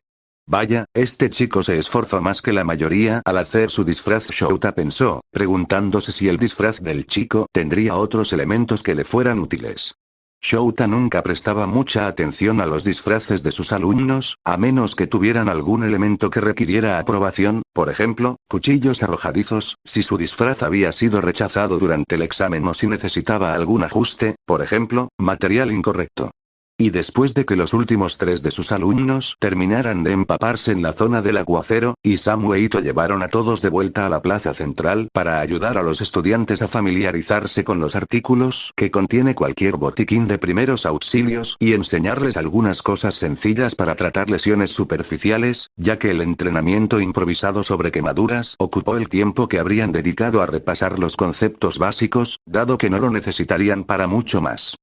Vaya, este chico se esforzó más que la mayoría al hacer su disfraz, Shouta pensó, preguntándose si el disfraz del chico tendría otros elementos que le fueran útiles. Shouta nunca prestaba mucha atención a los disfraces de sus alumnos, a menos que tuvieran algún elemento que requiriera aprobación, por ejemplo, cuchillos arrojadizos, si su disfraz había sido rechazado durante el examen o si necesitaba algún ajuste, por ejemplo, material incorrecto. Y después de que los últimos 3 de sus alumnos terminaran de empaparse en la zona del aguacero, Isamu e Ito llevaron a todos de vuelta a la plaza central para ayudar a los estudiantes a familiarizarse con los artículos que contiene cualquier botiquín de primeros auxilios y enseñarles algunas cosas sencillas para tratar lesiones superficiales, ya que el entrenamiento improvisado sobre quemaduras ocupó el tiempo que habrían dedicado a repasar los conceptos básicos, dado que no lo necesitarían para mucho más.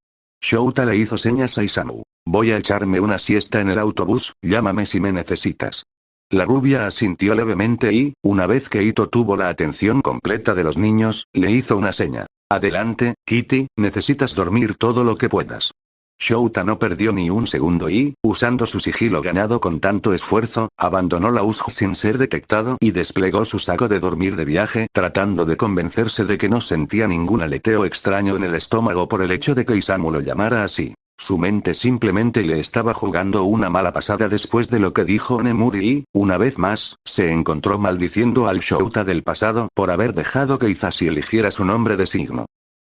Shouta le hizo señas a Isamu. Voy a echarme una siesta en el autobús, llámame si me necesitas. La rubia asintió levemente y, una vez que Ito tuvo la atención completa de los niños, le hizo una seña. Adelante, Kitty, necesitas dormir todo lo que puedas. Shouta no perdió ni un segundo y, usando su sigilo ganado con tanto esfuerzo, abandonó la USJ sin ser detectado y desplegó su saco de dormir de viaje, tratando de convencerse de que no sentía ningún aleteo extraño en el estómago por el hecho de que Isamu lo llamara así. Su mente simplemente le estaba jugando una mala pasada después de lo que dijo Nemuri y, una vez más, se encontró maldiciendo al Shouta del pasado por haber dejado que Izashi eligiera su nombre de signo.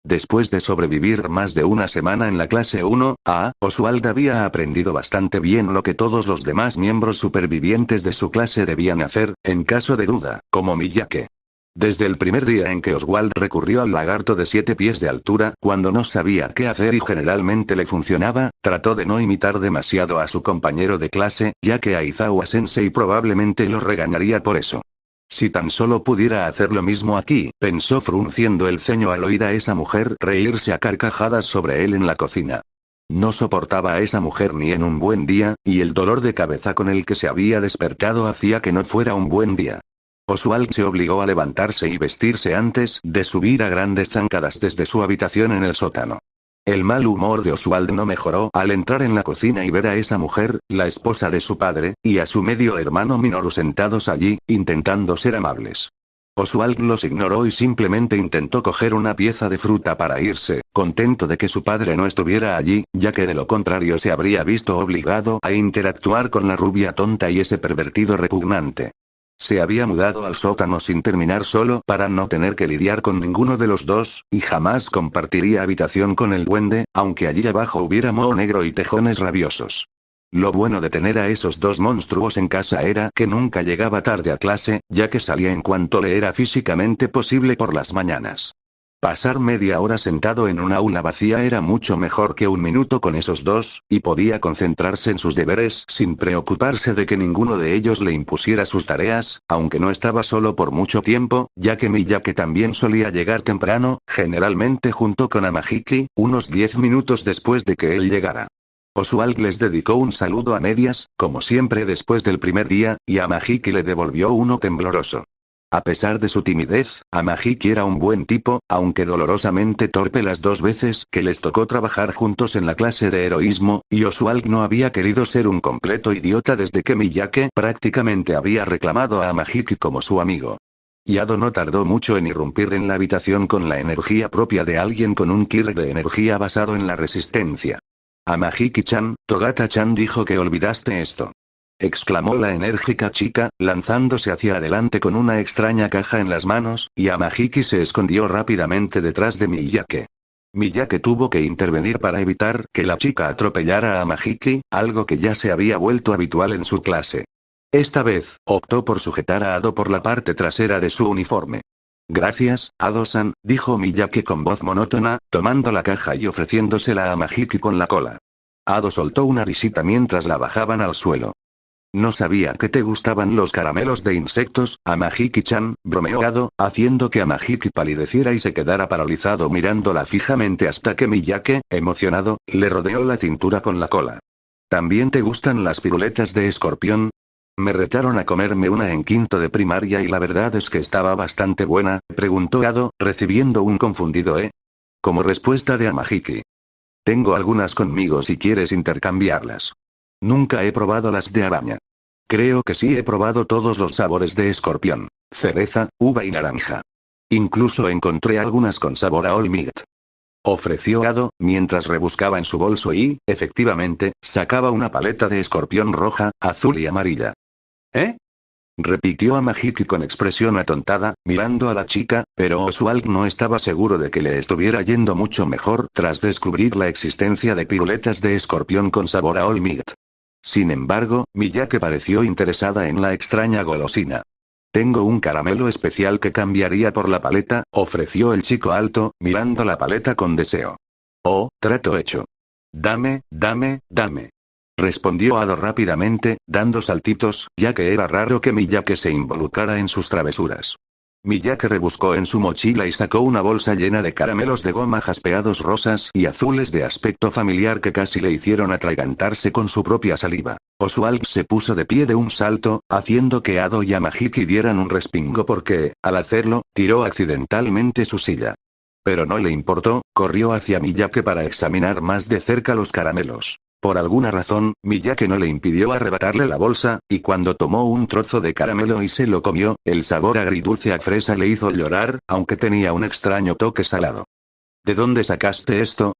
Después de sobrevivir más de una semana en la clase 1A, Oswald había aprendido bastante bien lo que todos los demás miembros supervivientes de su clase debían hacer, en caso de duda, como Miyake. Desde el primer día en que Oswald recurrió al lagarto de 7 pies de altura, cuando no sabía qué hacer y generalmente le funcionaba, trató de no imitar demasiado a su compañero de clase, ya que Aizawa Sensei probablemente lo regañaría por eso. Si tan solo pudiera hacer lo mismo aquí, pensó frunciendo el ceño al oír a esa mujer reírse a carcajadas sobre él en la cocina. No soportaba a esa mujer ni en un buen día, y el dolor de cabeza con el que se había despertado hacía que no fuera un buen día. Oswald se obligó a levantarse y vestirse antes de subir a grandes zancadas desde su habitación en el sótano. El mal humor de Oswald no mejoró al entrar en la cocina y ver a esa mujer, la esposa de su padre, y a su medio hermano Minoru sentados allí, intentando ser amables. Oswald los ignoró y simplemente intentó coger una pieza de fruta para irse, contento de que su padre no estuviera allí, ya que de lo contrario se habría visto obligado a interactuar con la rubia tonta y ese pervertido repugnante. Se había mudado al sótano sin terminar solo para no tener que lidiar con ninguno de los dos, y jamás compartiría habitación con el duende, aunque allí abajo hubiera moho negro y tejones rabiosos. Lo bueno de tener a esos dos monstruos en casa era que nunca llegaba tarde a clase, ya que salía en cuanto le era físicamente posible por las mañanas. Pasar media hora sentado en un aula vacía era mucho mejor que un minuto con esos dos, y podía concentrarse en sus deberes sin preocuparse de que ninguno de ellos le impusiera sus tareas, aunque no estaba solo por mucho tiempo, ya que Miyake también solía llegar temprano, generalmente junto con Amahiki, unos 10 minutos después de que él llegara. Oswald les dedicó un saludo a medias, como siempre después del primer día, y Amahiki le devolvió uno tembloroso. A pesar de su timidez, Amahiki era un buen tipo, aunque dolorosamente torpe las 2 veces que les tocó trabajar juntos en la clase de heroísmo, y Oswald no había querido ser un completo idiota desde que Miyake prácticamente había reclamado a Amahiki como su amigo. Ado no tardó mucho en irrumpir en la habitación con la energía propia de alguien con un kir de energía basado en la resistencia. Amahiki-chan, Togata-chan dijo que olvidaste esto. Exclamó la enérgica chica, lanzándose hacia adelante con una extraña caja en las manos, y Amahiki se escondió rápidamente detrás de Miyake. Miyake tuvo que intervenir para evitar que la chica atropellara a Amahiki, algo que ya se había vuelto habitual en su clase. Esta vez, optó por sujetar a Ado por la parte trasera de su uniforme. Gracias, Ado-san, dijo Miyake con voz monótona, tomando la caja y ofreciéndosela a Amahiki con la cola. Ado soltó una risita mientras la bajaban al suelo. No sabía que te gustaban los caramelos de insectos, Amahiki-chan, bromeó Ado, haciendo que Amahiki palideciera y se quedara paralizado mirándola fijamente hasta que Miyake, emocionado, le rodeó la cintura con la cola. ¿También te gustan las piruletas de escorpión? Me retaron a comerme una en quinto de primaria y la verdad es que estaba bastante buena, preguntó Ado, recibiendo un confundido como respuesta de Amahiki. Tengo algunas conmigo si quieres intercambiarlas. Nunca he probado las de araña. Creo que sí he probado todos los sabores de escorpión, cereza, uva y naranja. Incluso encontré algunas con sabor a All Might. Ofreció Ado, mientras rebuscaba en su bolso y, efectivamente, sacaba una paleta de escorpión roja, azul y amarilla. ¿Eh? Repitió Amahiki con expresión atontada, mirando a la chica, pero Oswald no estaba seguro de que le estuviera yendo mucho mejor tras descubrir la existencia de piruletas de escorpión con sabor a All Might. Sin embargo, Miyake pareció interesada en la extraña golosina. Tengo un caramelo especial que cambiaría por la paleta, ofreció el chico alto, mirando la paleta con deseo. Oh, trato hecho. Dame, dame, dame. Respondió Ado rápidamente, dando saltitos, ya que era raro que Miyake se involucrara en sus travesuras. Miyake rebuscó en su mochila y sacó una bolsa llena de caramelos de goma jaspeados rosas y azules de aspecto familiar que casi le hicieron atragantarse con su propia saliva. Oswald se puso de pie de un salto, haciendo que Ado y Amahiki dieran un respingo porque, al hacerlo, tiró accidentalmente su silla. Pero no le importó, corrió hacia Miyake para examinar más de cerca los caramelos. Por alguna razón, Miyake no le impidió arrebatarle la bolsa, y cuando tomó un trozo de caramelo y se lo comió, el sabor agridulce a fresa le hizo llorar, aunque tenía un extraño toque salado. ¿De dónde sacaste esto?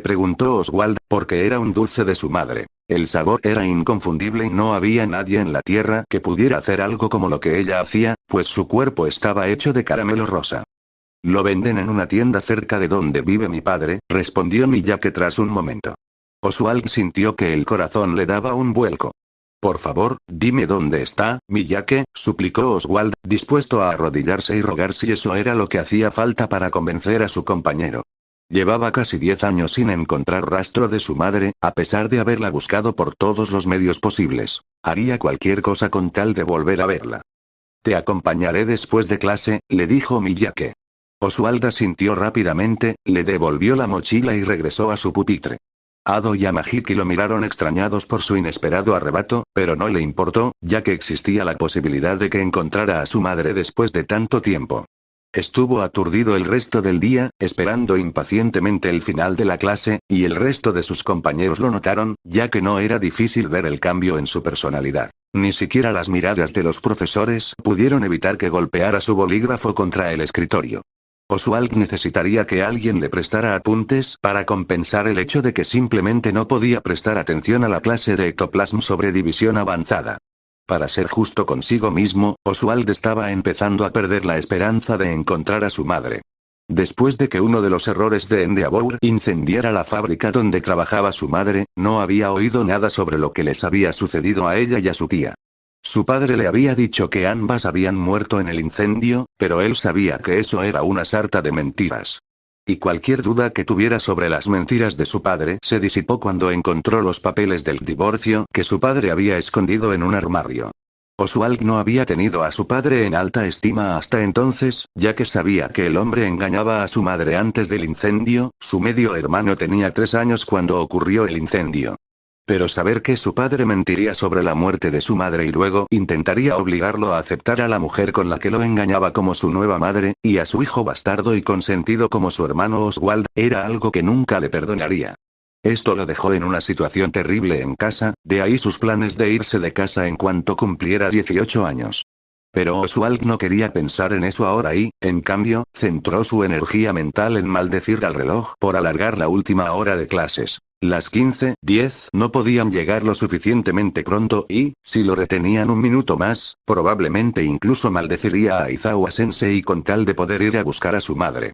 Preguntó Oswald, porque era un dulce de su madre. El sabor era inconfundible y no había nadie en la tierra que pudiera hacer algo como lo que ella hacía, pues su cuerpo estaba hecho de caramelo rosa. Lo venden en una tienda cerca de donde vive mi padre, respondió Miyake tras un momento. Oswald sintió que el corazón le daba un vuelco. Por favor, dime dónde está, Miyake, suplicó Oswald, dispuesto a arrodillarse y rogar si eso era lo que hacía falta para convencer a su compañero. Llevaba casi 10 años sin encontrar rastro de su madre, a pesar de haberla buscado por todos los medios posibles. Haría cualquier cosa con tal de volver a verla. Te acompañaré después de clase, le dijo Miyake. Oswald asintió rápidamente, le devolvió la mochila y regresó a su pupitre. Ado y Amahiki lo miraron extrañados por su inesperado arrebato, pero no le importó, ya que existía la posibilidad de que encontrara a su madre después de tanto tiempo. Estuvo aturdido el resto del día, esperando impacientemente el final de la clase, y el resto de sus compañeros lo notaron, ya que no era difícil ver el cambio en su personalidad. Ni siquiera las miradas de los profesores pudieron evitar que golpeara su bolígrafo contra el escritorio. Oswald necesitaría que alguien le prestara apuntes para compensar el hecho de que simplemente no podía prestar atención a la clase de ectoplasm sobre división avanzada. Para ser justo consigo mismo, Oswald estaba empezando a perder la esperanza de encontrar a su madre. Después de que uno de los errores de Endeavour incendiara la fábrica donde trabajaba su madre, no había oído nada sobre lo que les había sucedido a ella y a su tía. Su padre le había dicho que ambas habían muerto en el incendio, pero él sabía que eso era una sarta de mentiras. Y cualquier duda que tuviera sobre las mentiras de su padre se disipó cuando encontró los papeles del divorcio que su padre había escondido en un armario. Oswald no había tenido a su padre en alta estima hasta entonces, ya que sabía que el hombre engañaba a su madre antes del incendio. Su medio hermano tenía 3 años cuando ocurrió el incendio. Pero saber que su padre mentiría sobre la muerte de su madre y luego intentaría obligarlo a aceptar a la mujer con la que lo engañaba como su nueva madre, y a su hijo bastardo y consentido como su hermano Oswald, era algo que nunca le perdonaría. Esto lo dejó en una situación terrible en casa, de ahí sus planes de irse de casa en cuanto cumpliera 18 años. Pero Oswald no quería pensar en eso ahora y, en cambio, centró su energía mental en maldecir al reloj por alargar la última hora de clases. Las 15:10 no podían llegar lo suficientemente pronto y, si lo retenían un minuto más, probablemente incluso maldeciría a Aizawa Sensei con tal de poder ir a buscar a su madre.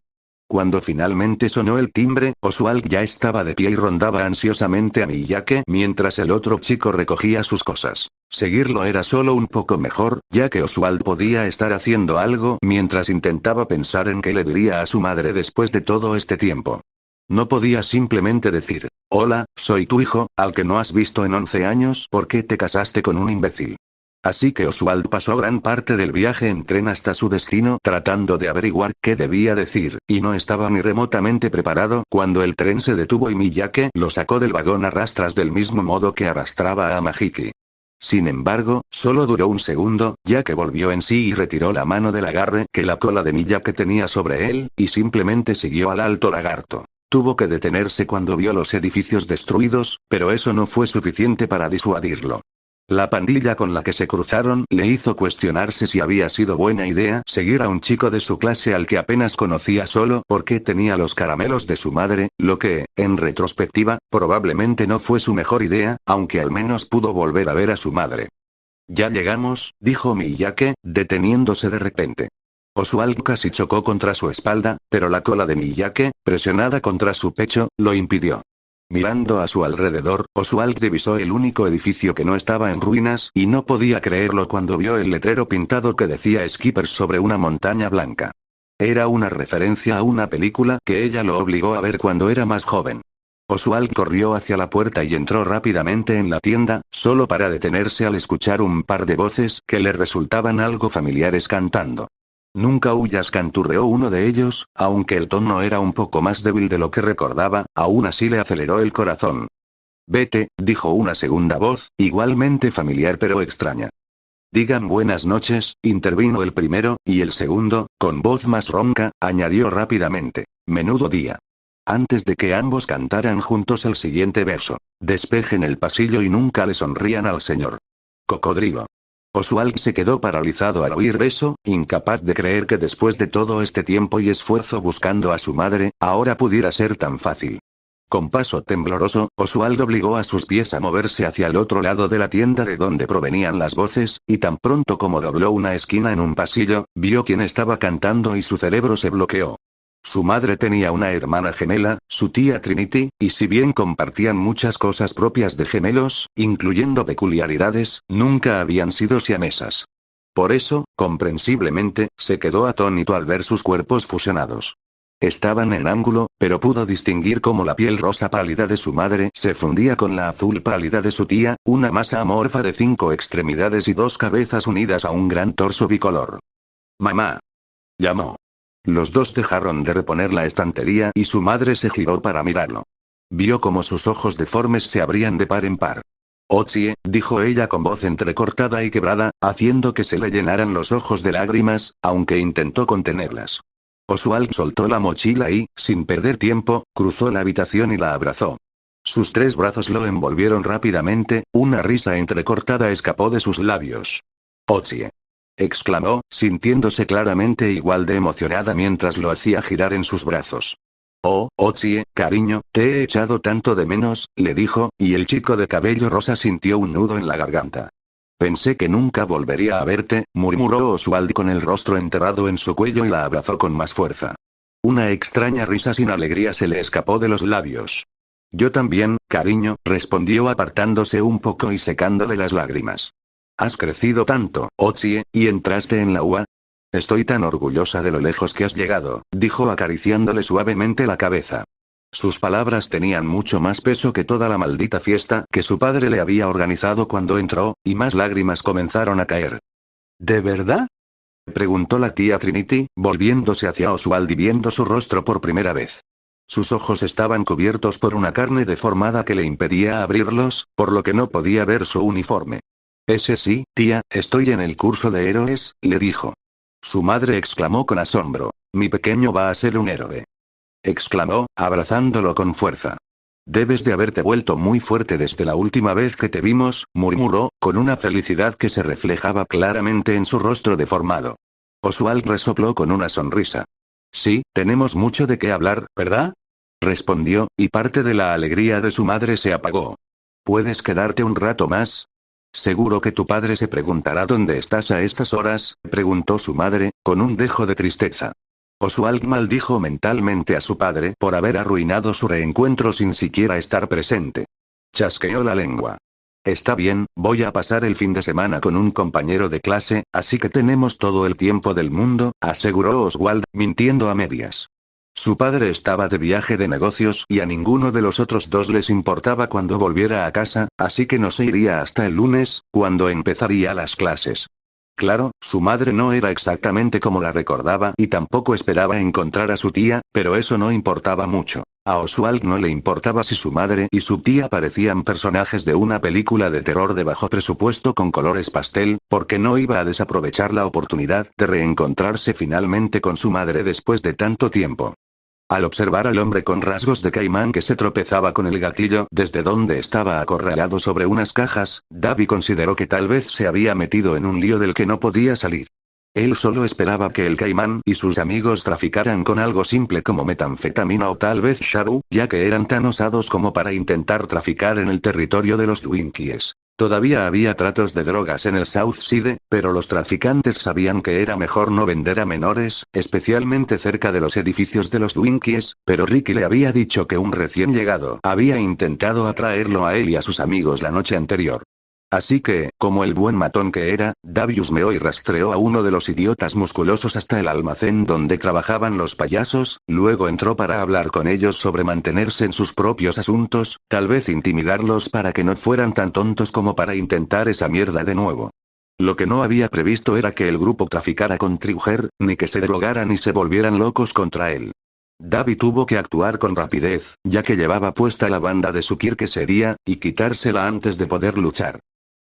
Cuando finalmente sonó el timbre, Oswald ya estaba de pie y rondaba ansiosamente a Miyake mientras el otro chico recogía sus cosas. Seguirlo era solo un poco mejor, ya que Oswald podía estar haciendo algo mientras intentaba pensar en qué le diría a su madre después de todo este tiempo. No podía simplemente decir, hola, soy tu hijo, al que no has visto en 11 años, ¿por qué te casaste con un imbécil? Así que Oswald pasó gran parte del viaje en tren hasta su destino tratando de averiguar qué debía decir, y no estaba ni remotamente preparado cuando el tren se detuvo y Miyake lo sacó del vagón a rastras del mismo modo que arrastraba a Mahiki. Sin embargo, solo duró un segundo, ya que volvió en sí y retiró la mano del agarre que la cola de Miyake tenía sobre él, y simplemente siguió al alto lagarto. Tuvo que detenerse cuando vio los edificios destruidos, pero eso no fue suficiente para disuadirlo. La pandilla con la que se cruzaron le hizo cuestionarse si había sido buena idea seguir a un chico de su clase al que apenas conocía solo porque tenía los caramelos de su madre, lo que, en retrospectiva, probablemente no fue su mejor idea, aunque al menos pudo volver a ver a su madre. Ya llegamos, dijo Miyake, deteniéndose de repente. Oswald casi chocó contra su espalda, pero la cola de Miyake, presionada contra su pecho, lo impidió. Mirando a su alrededor, Oswald divisó el único edificio que no estaba en ruinas y no podía creerlo cuando vio el letrero pintado que decía Skippers sobre una montaña blanca. Era una referencia a una película que ella lo obligó a ver cuando era más joven. Oswald corrió hacia la puerta y entró rápidamente en la tienda, solo para detenerse al escuchar un par de voces que le resultaban algo familiares cantando. Nunca huyas, canturreó uno de ellos, aunque el tono era un poco más débil de lo que recordaba, aún así le aceleró el corazón. Vete, dijo una segunda voz, igualmente familiar pero extraña. Digan buenas noches, intervino el primero, y el segundo, con voz más ronca, añadió rápidamente. Menudo día. Antes de que ambos cantaran juntos el siguiente verso. Despejen el pasillo y nunca le sonrían al señor Cocodrilo. Oswald se quedó paralizado al oír eso, incapaz de creer que después de todo este tiempo y esfuerzo buscando a su madre, ahora pudiera ser tan fácil. Con paso tembloroso, Oswald obligó a sus pies a moverse hacia el otro lado de la tienda de donde provenían las voces, y tan pronto como dobló una esquina en un pasillo, vio quién estaba cantando y su cerebro se bloqueó. Su madre tenía una hermana gemela, su tía Trinity, y si bien compartían muchas cosas propias de gemelos, incluyendo peculiaridades, nunca habían sido siamesas. Por eso, comprensiblemente, se quedó atónito al ver sus cuerpos fusionados. Estaban en ángulo, pero pudo distinguir cómo la piel rosa pálida de su madre se fundía con la azul pálida de su tía, una masa amorfa de 5 extremidades y 2 cabezas unidas a un gran torso bicolor. «Mamá», llamó. Los dos dejaron de reponer la estantería y su madre se giró para mirarlo. Vio cómo sus ojos deformes se abrían de par en par. «Ochie», dijo ella con voz entrecortada y quebrada, haciendo que se le llenaran los ojos de lágrimas, aunque intentó contenerlas. Oswald soltó la mochila y, sin perder tiempo, cruzó la habitación y la abrazó. Sus 3 brazos lo envolvieron rápidamente, una risa entrecortada escapó de sus labios. «Ochie», exclamó, sintiéndose claramente igual de emocionada mientras lo hacía girar en sus brazos. «Oh, Ochie, cariño, te he echado tanto de menos», le dijo, y el chico de cabello rosa sintió un nudo en la garganta. «Pensé que nunca volvería a verte», murmuró Oswald con el rostro enterrado en su cuello y la abrazó con más fuerza. Una extraña risa sin alegría se le escapó de los labios. «Yo también, cariño», respondió apartándose un poco y secándole las lágrimas. «Has crecido tanto, Ochie, y entraste en la UA. Estoy tan orgullosa de lo lejos que has llegado», dijo acariciándole suavemente la cabeza. Sus palabras tenían mucho más peso que toda la maldita fiesta que su padre le había organizado cuando entró, y más lágrimas comenzaron a caer. «¿De verdad?», preguntó la tía Trinity, volviéndose hacia Oswald y viendo su rostro por primera vez. Sus ojos estaban cubiertos por una carne deformada que le impedía abrirlos, por lo que no podía ver su uniforme. Ese sí, tía, estoy en el curso de héroes, le dijo. Su madre exclamó con asombro. Mi pequeño va a ser un héroe. Exclamó, abrazándolo con fuerza. Debes de haberte vuelto muy fuerte desde la última vez que te vimos, murmuró, con una felicidad que se reflejaba claramente en su rostro deformado. Oswald resopló con una sonrisa. Sí, tenemos mucho de qué hablar, ¿verdad? Respondió, y parte de la alegría de su madre se apagó. ¿Puedes quedarte un rato más? Seguro que tu padre se preguntará dónde estás a estas horas, preguntó su madre, con un dejo de tristeza. Oswald maldijo mentalmente a su padre por haber arruinado su reencuentro sin siquiera estar presente. Chasqueó la lengua. Está bien, voy a pasar el fin de semana con un compañero de clase, así que tenemos todo el tiempo del mundo, aseguró Oswald, mintiendo a medias. Su padre estaba de viaje de negocios y a ninguno de los otros dos les importaba cuando volviera a casa, así que no se iría hasta el lunes, cuando empezaría las clases. Claro, su madre no era exactamente como la recordaba y tampoco esperaba encontrar a su tía, pero eso no importaba mucho. A Oswald no le importaba si su madre y su tía parecían personajes de una película de terror de bajo presupuesto con colores pastel, porque no iba a desaprovechar la oportunidad de reencontrarse finalmente con su madre después de tanto tiempo. Al observar al hombre con rasgos de caimán que se tropezaba con el gatillo desde donde estaba acorralado sobre unas cajas, Davy consideró que tal vez se había metido en un lío del que no podía salir. Él solo esperaba que el caimán y sus amigos traficaran con algo simple como metanfetamina o tal vez shabu, ya que eran tan osados como para intentar traficar en el territorio de los Twinkies. Todavía había tratos de drogas en el South Side, pero los traficantes sabían que era mejor no vender a menores, especialmente cerca de los edificios de los Twinkies, pero Ricky le había dicho que un recién llegado había intentado atraerlo a él y a sus amigos la noche anterior. Así que, como el buen matón que era, Davy husmeó y rastreó a uno de los idiotas musculosos hasta el almacén donde trabajaban los payasos, luego entró para hablar con ellos sobre mantenerse en sus propios asuntos, tal vez intimidarlos para que no fueran tan tontos como para intentar esa mierda de nuevo. Lo que no había previsto era que el grupo traficara con Trigger, ni que se drogaran y se volvieran locos contra él. Davy tuvo que actuar con rapidez, ya que llevaba puesta la banda de su sería, y quitársela antes de poder luchar.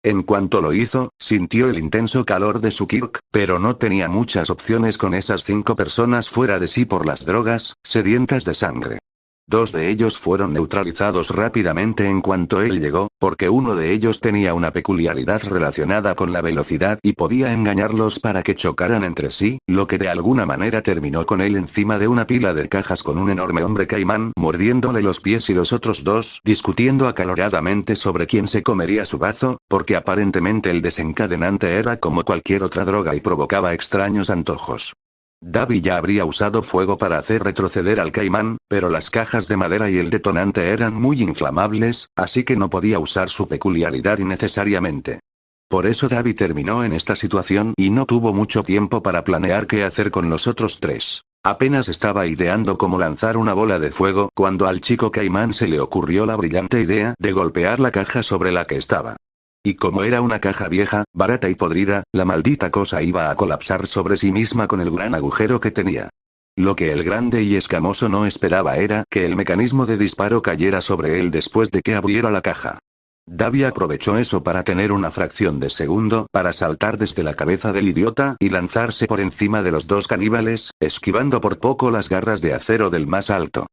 En cuanto lo hizo, sintió el intenso calor de su Kirk, pero no tenía muchas opciones con esas 5 personas fuera de sí por las drogas, sedientas de sangre. 2 de ellos fueron neutralizados rápidamente en cuanto él llegó, porque uno de ellos tenía una peculiaridad relacionada con la velocidad y podía engañarlos para que chocaran entre sí, lo que de alguna manera terminó con él encima de una pila de cajas con un enorme hombre caimán mordiéndole los pies y los otros 2 discutiendo acaloradamente sobre quién se comería su bazo, porque aparentemente el desencadenante era como cualquier otra droga y provocaba extraños antojos. Davy ya habría usado fuego para hacer retroceder al caimán, pero las cajas de madera y el detonante eran muy inflamables, así que no podía usar su peculiaridad innecesariamente. Por eso Davy terminó en esta situación y no tuvo mucho tiempo para planear qué hacer con los otros 3. Apenas estaba ideando cómo lanzar una bola de fuego cuando al chico caimán se le ocurrió la brillante idea de golpear la caja sobre la que estaba. Y como era una caja vieja, barata y podrida, la maldita cosa iba a colapsar sobre sí misma con el gran agujero que tenía. Lo que el grande y escamoso no esperaba era que el mecanismo de disparo cayera sobre él después de que abriera la caja. Davy aprovechó eso para tener una fracción de segundo para saltar desde la cabeza del idiota y lanzarse por encima de los 2 caníbales, esquivando por poco las garras de acero del más alto.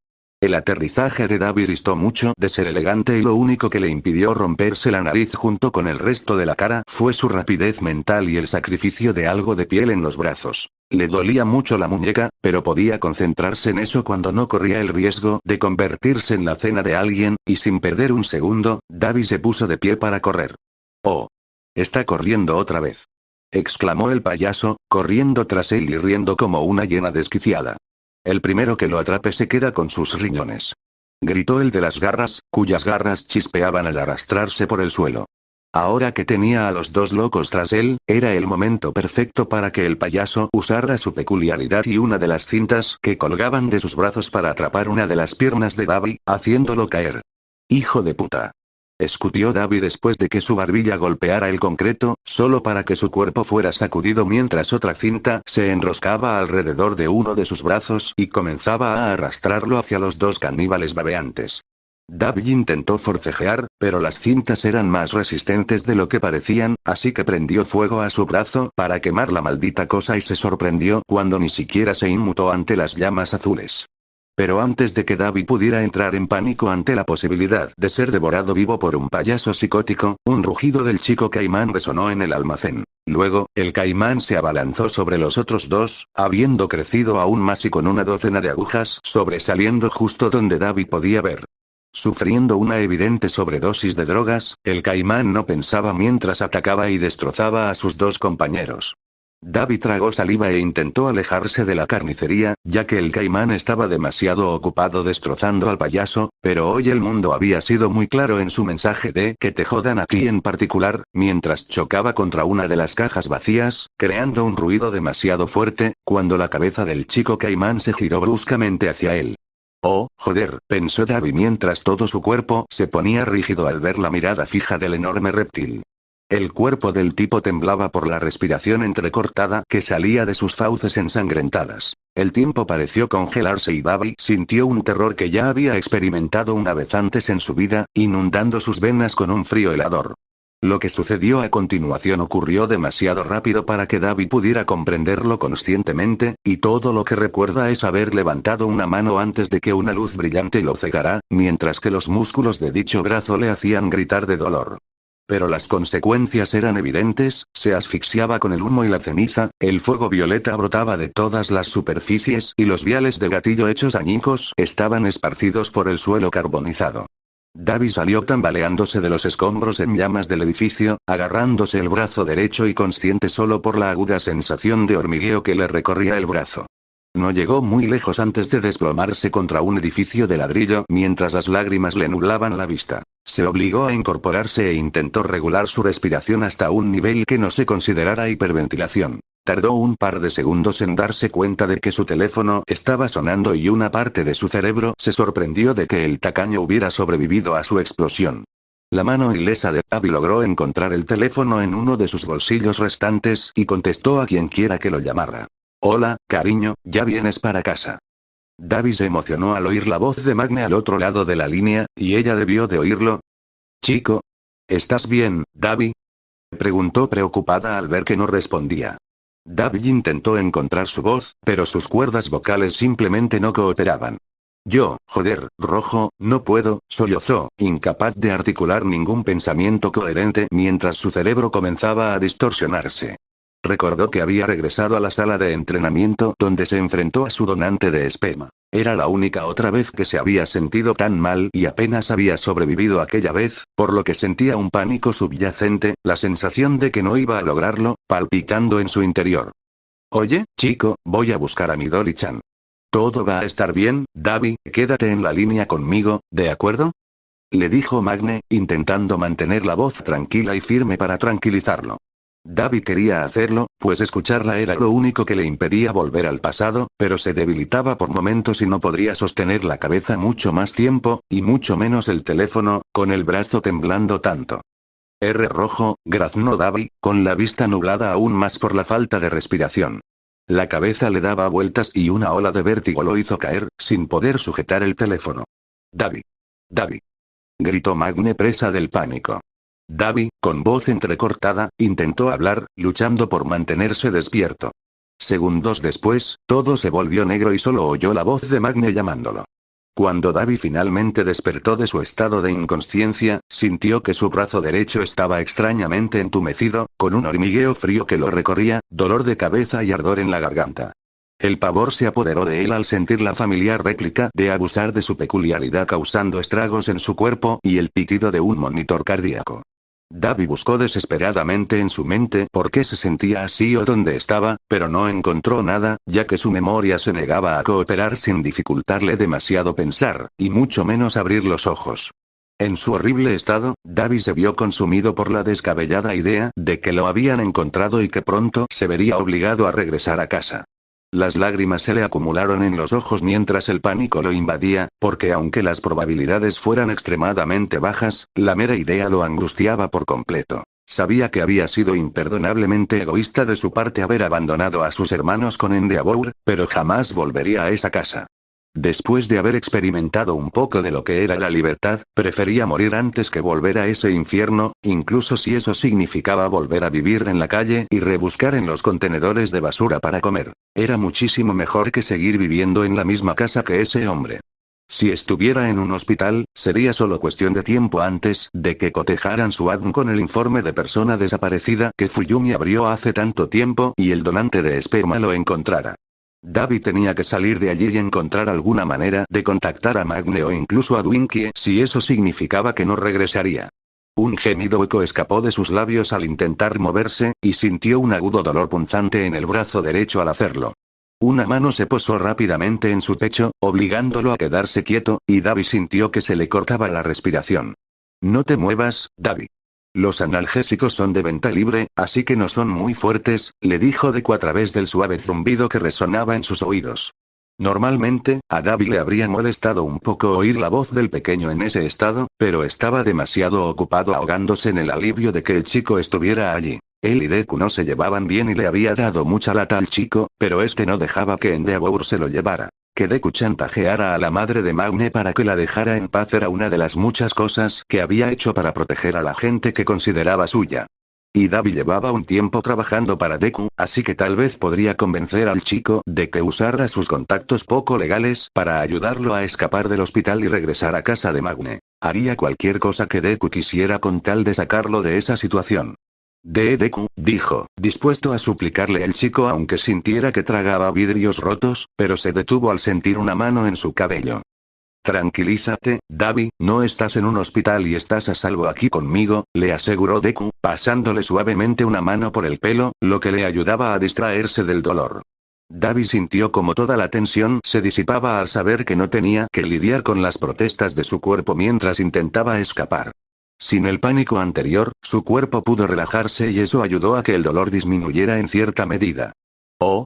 El aterrizaje de Davy distó mucho de ser elegante y lo único que le impidió romperse la nariz junto con el resto de la cara fue su rapidez mental y el sacrificio de algo de piel en los brazos. Le dolía mucho la muñeca, pero podía concentrarse en eso cuando no corría el riesgo de convertirse en la cena de alguien, y sin perder un segundo, Davy se puso de pie para correr. ¡Oh! Está corriendo otra vez. Exclamó el payaso, corriendo tras él y riendo como una hiena desquiciada. El primero que lo atrape se queda con sus riñones. Gritó el de las garras, cuyas garras chispeaban al arrastrarse por el suelo. Ahora que tenía a los 2 locos tras él, era el momento perfecto para que el payaso usara su peculiaridad y una de las cintas que colgaban de sus brazos para atrapar una de las piernas de Davy, haciéndolo caer. ¡Hijo de puta! escutió Davi después de que su barbilla golpeara el concreto, solo para que su cuerpo fuera sacudido mientras otra cinta se enroscaba alrededor de uno de sus brazos y comenzaba a arrastrarlo hacia los dos caníbales babeantes. Davi intentó forcejear, pero las cintas eran más resistentes de lo que parecían, así que prendió fuego a su brazo para quemar la maldita cosa y se sorprendió cuando ni siquiera se inmutó ante las llamas azules. Pero antes de que Davi pudiera entrar en pánico ante la posibilidad de ser devorado vivo por un payaso psicótico, un rugido del chico caimán resonó en el almacén. Luego, el caimán se abalanzó sobre los otros dos, habiendo crecido aún más y con una docena de agujas sobresaliendo justo donde Davi podía ver. Sufriendo una evidente sobredosis de drogas, el caimán no pensaba mientras atacaba y destrozaba a sus dos compañeros. Davi tragó saliva e intentó alejarse de la carnicería, ya que el caimán estaba demasiado ocupado destrozando al payaso, pero hoy el mundo había sido muy claro en su mensaje de que te jodan aquí en particular, mientras chocaba contra una de las cajas vacías, creando un ruido demasiado fuerte, cuando la cabeza del chico caimán se giró bruscamente hacia él. Oh, joder, pensó Davi mientras todo su cuerpo se ponía rígido al ver la mirada fija del enorme reptil. El cuerpo del tipo temblaba por la respiración entrecortada que salía de sus fauces ensangrentadas. El tiempo pareció congelarse y Davi sintió un terror que ya había experimentado una vez antes en su vida, inundando sus venas con un frío helador. Lo que sucedió a continuación ocurrió demasiado rápido para que Davi pudiera comprenderlo conscientemente, y todo lo que recuerda es haber levantado una mano antes de que una luz brillante lo cegara, mientras que los músculos de dicho brazo le hacían gritar de dolor. Pero las consecuencias eran evidentes, se asfixiaba con el humo y la ceniza, el fuego violeta brotaba de todas las superficies y los viales de gatillo hechos añicos estaban esparcidos por el suelo carbonizado. Davi salió tambaleándose de los escombros en llamas del edificio, agarrándose el brazo derecho y consciente solo por la aguda sensación de hormigueo que le recorría el brazo. No llegó muy lejos antes de desplomarse contra un edificio de ladrillo mientras las lágrimas le nublaban la vista. Se obligó a incorporarse e intentó regular su respiración hasta un nivel que no se considerara hiperventilación. Tardó un par de segundos en darse cuenta de que su teléfono estaba sonando y una parte de su cerebro se sorprendió de que el tacaño hubiera sobrevivido a su explosión. La mano ilesa de Davi logró encontrar el teléfono en uno de sus bolsillos restantes y contestó a quien quiera que lo llamara. Hola, cariño, ¿ya vienes para casa? Davi se emocionó al oír la voz de Magne al otro lado de la línea, y ella debió de oírlo. Chico. ¿Estás bien, Davi? Preguntó preocupada al ver que no respondía. Davi intentó encontrar su voz, pero sus cuerdas vocales simplemente no cooperaban. Joder, rojo, no puedo, sollozó, incapaz de articular ningún pensamiento coherente mientras su cerebro comenzaba a distorsionarse. Recordó que había regresado a la sala de entrenamiento donde se enfrentó a su donante de esperma. Era la única otra vez que se había sentido tan mal y apenas había sobrevivido aquella vez, por lo que sentía un pánico subyacente, la sensación de que no iba a lograrlo, palpitando en su interior. Oye, chico, voy a buscar a Midori-chan. Todo va a estar bien, Davi, quédate en la línea conmigo, ¿de acuerdo? Le dijo Magne, intentando mantener la voz tranquila y firme para tranquilizarlo. Davi quería hacerlo, pues escucharla era lo único que le impedía volver al pasado, pero se debilitaba por momentos y no podría sostener la cabeza mucho más tiempo, y mucho menos el teléfono, con el brazo temblando tanto. Rojo, graznó Davi, con la vista nublada aún más por la falta de respiración. La cabeza le daba vueltas y una ola de vértigo lo hizo caer, sin poder sujetar el teléfono. Davi. Davi. Gritó Magne presa del pánico. Davi, con voz entrecortada, intentó hablar, luchando por mantenerse despierto. Segundos después, todo se volvió negro y solo oyó la voz de Magne llamándolo. Cuando Davi finalmente despertó de su estado de inconsciencia, sintió que su brazo derecho estaba extrañamente entumecido, con un hormigueo frío que lo recorría, dolor de cabeza y ardor en la garganta. El pavor se apoderó de él al sentir la familiar réplica de abusar de su peculiaridad causando estragos en su cuerpo y el pitido de un monitor cardíaco. Davi buscó desesperadamente en su mente por qué se sentía así o dónde estaba, pero no encontró nada, ya que su memoria se negaba a cooperar sin dificultarle demasiado pensar, y mucho menos abrir los ojos. En su horrible estado, Davi se vio consumido por la descabellada idea de que lo habían encontrado y que pronto se vería obligado a regresar a casa. Las lágrimas se le acumularon en los ojos mientras el pánico lo invadía, porque aunque las probabilidades fueran extremadamente bajas, la mera idea lo angustiaba por completo. Sabía que había sido imperdonablemente egoísta de su parte haber abandonado a sus hermanos con Endeavour, pero jamás volvería a esa casa. Después de haber experimentado un poco de lo que era la libertad, prefería morir antes que volver a ese infierno, incluso si eso significaba volver a vivir en la calle y rebuscar en los contenedores de basura para comer. Era muchísimo mejor que seguir viviendo en la misma casa que ese hombre. Si estuviera en un hospital, sería solo cuestión de tiempo antes de que cotejaran su ADN con el informe de persona desaparecida que Fuyumi abrió hace tanto tiempo y el donante de esperma lo encontrara. Dabi tenía que salir de allí y encontrar alguna manera de contactar a Magne o incluso a Dwinkie si eso significaba que no regresaría. Un gemido hueco escapó de sus labios al intentar moverse, y sintió un agudo dolor punzante en el brazo derecho al hacerlo. Una mano se posó rápidamente en su pecho, obligándolo a quedarse quieto, y Dabi sintió que se le cortaba la respiración. No te muevas, Dabi. Los analgésicos son de venta libre, así que no son muy fuertes, le dijo Deku a través del suave zumbido que resonaba en sus oídos. Normalmente, a Dabi le habría molestado un poco oír la voz del pequeño en ese estado, pero estaba demasiado ocupado ahogándose en el alivio de que el chico estuviera allí. Él y Deku no se llevaban bien y le había dado mucha lata al chico, pero este no dejaba que Endeavour se lo llevara. Que Deku chantajeara a la madre de Magne para que la dejara en paz era una de las muchas cosas que había hecho para proteger a la gente que consideraba suya. Y Dabi llevaba un tiempo trabajando para Deku, así que tal vez podría convencer al chico de que usara sus contactos poco legales para ayudarlo a escapar del hospital y regresar a casa de Magne. Haría cualquier cosa que Deku quisiera con tal de sacarlo de esa situación. Deku, dijo, dispuesto a suplicarle el chico aunque sintiera que tragaba vidrios rotos, pero se detuvo al sentir una mano en su cabello. Tranquilízate, Dabi, no estás en un hospital y estás a salvo aquí conmigo, le aseguró Deku, pasándole suavemente una mano por el pelo, lo que le ayudaba a distraerse del dolor. Dabi sintió como toda la tensión se disipaba al saber que no tenía que lidiar con las protestas de su cuerpo mientras intentaba escapar. Sin el pánico anterior, su cuerpo pudo relajarse y eso ayudó a que el dolor disminuyera en cierta medida.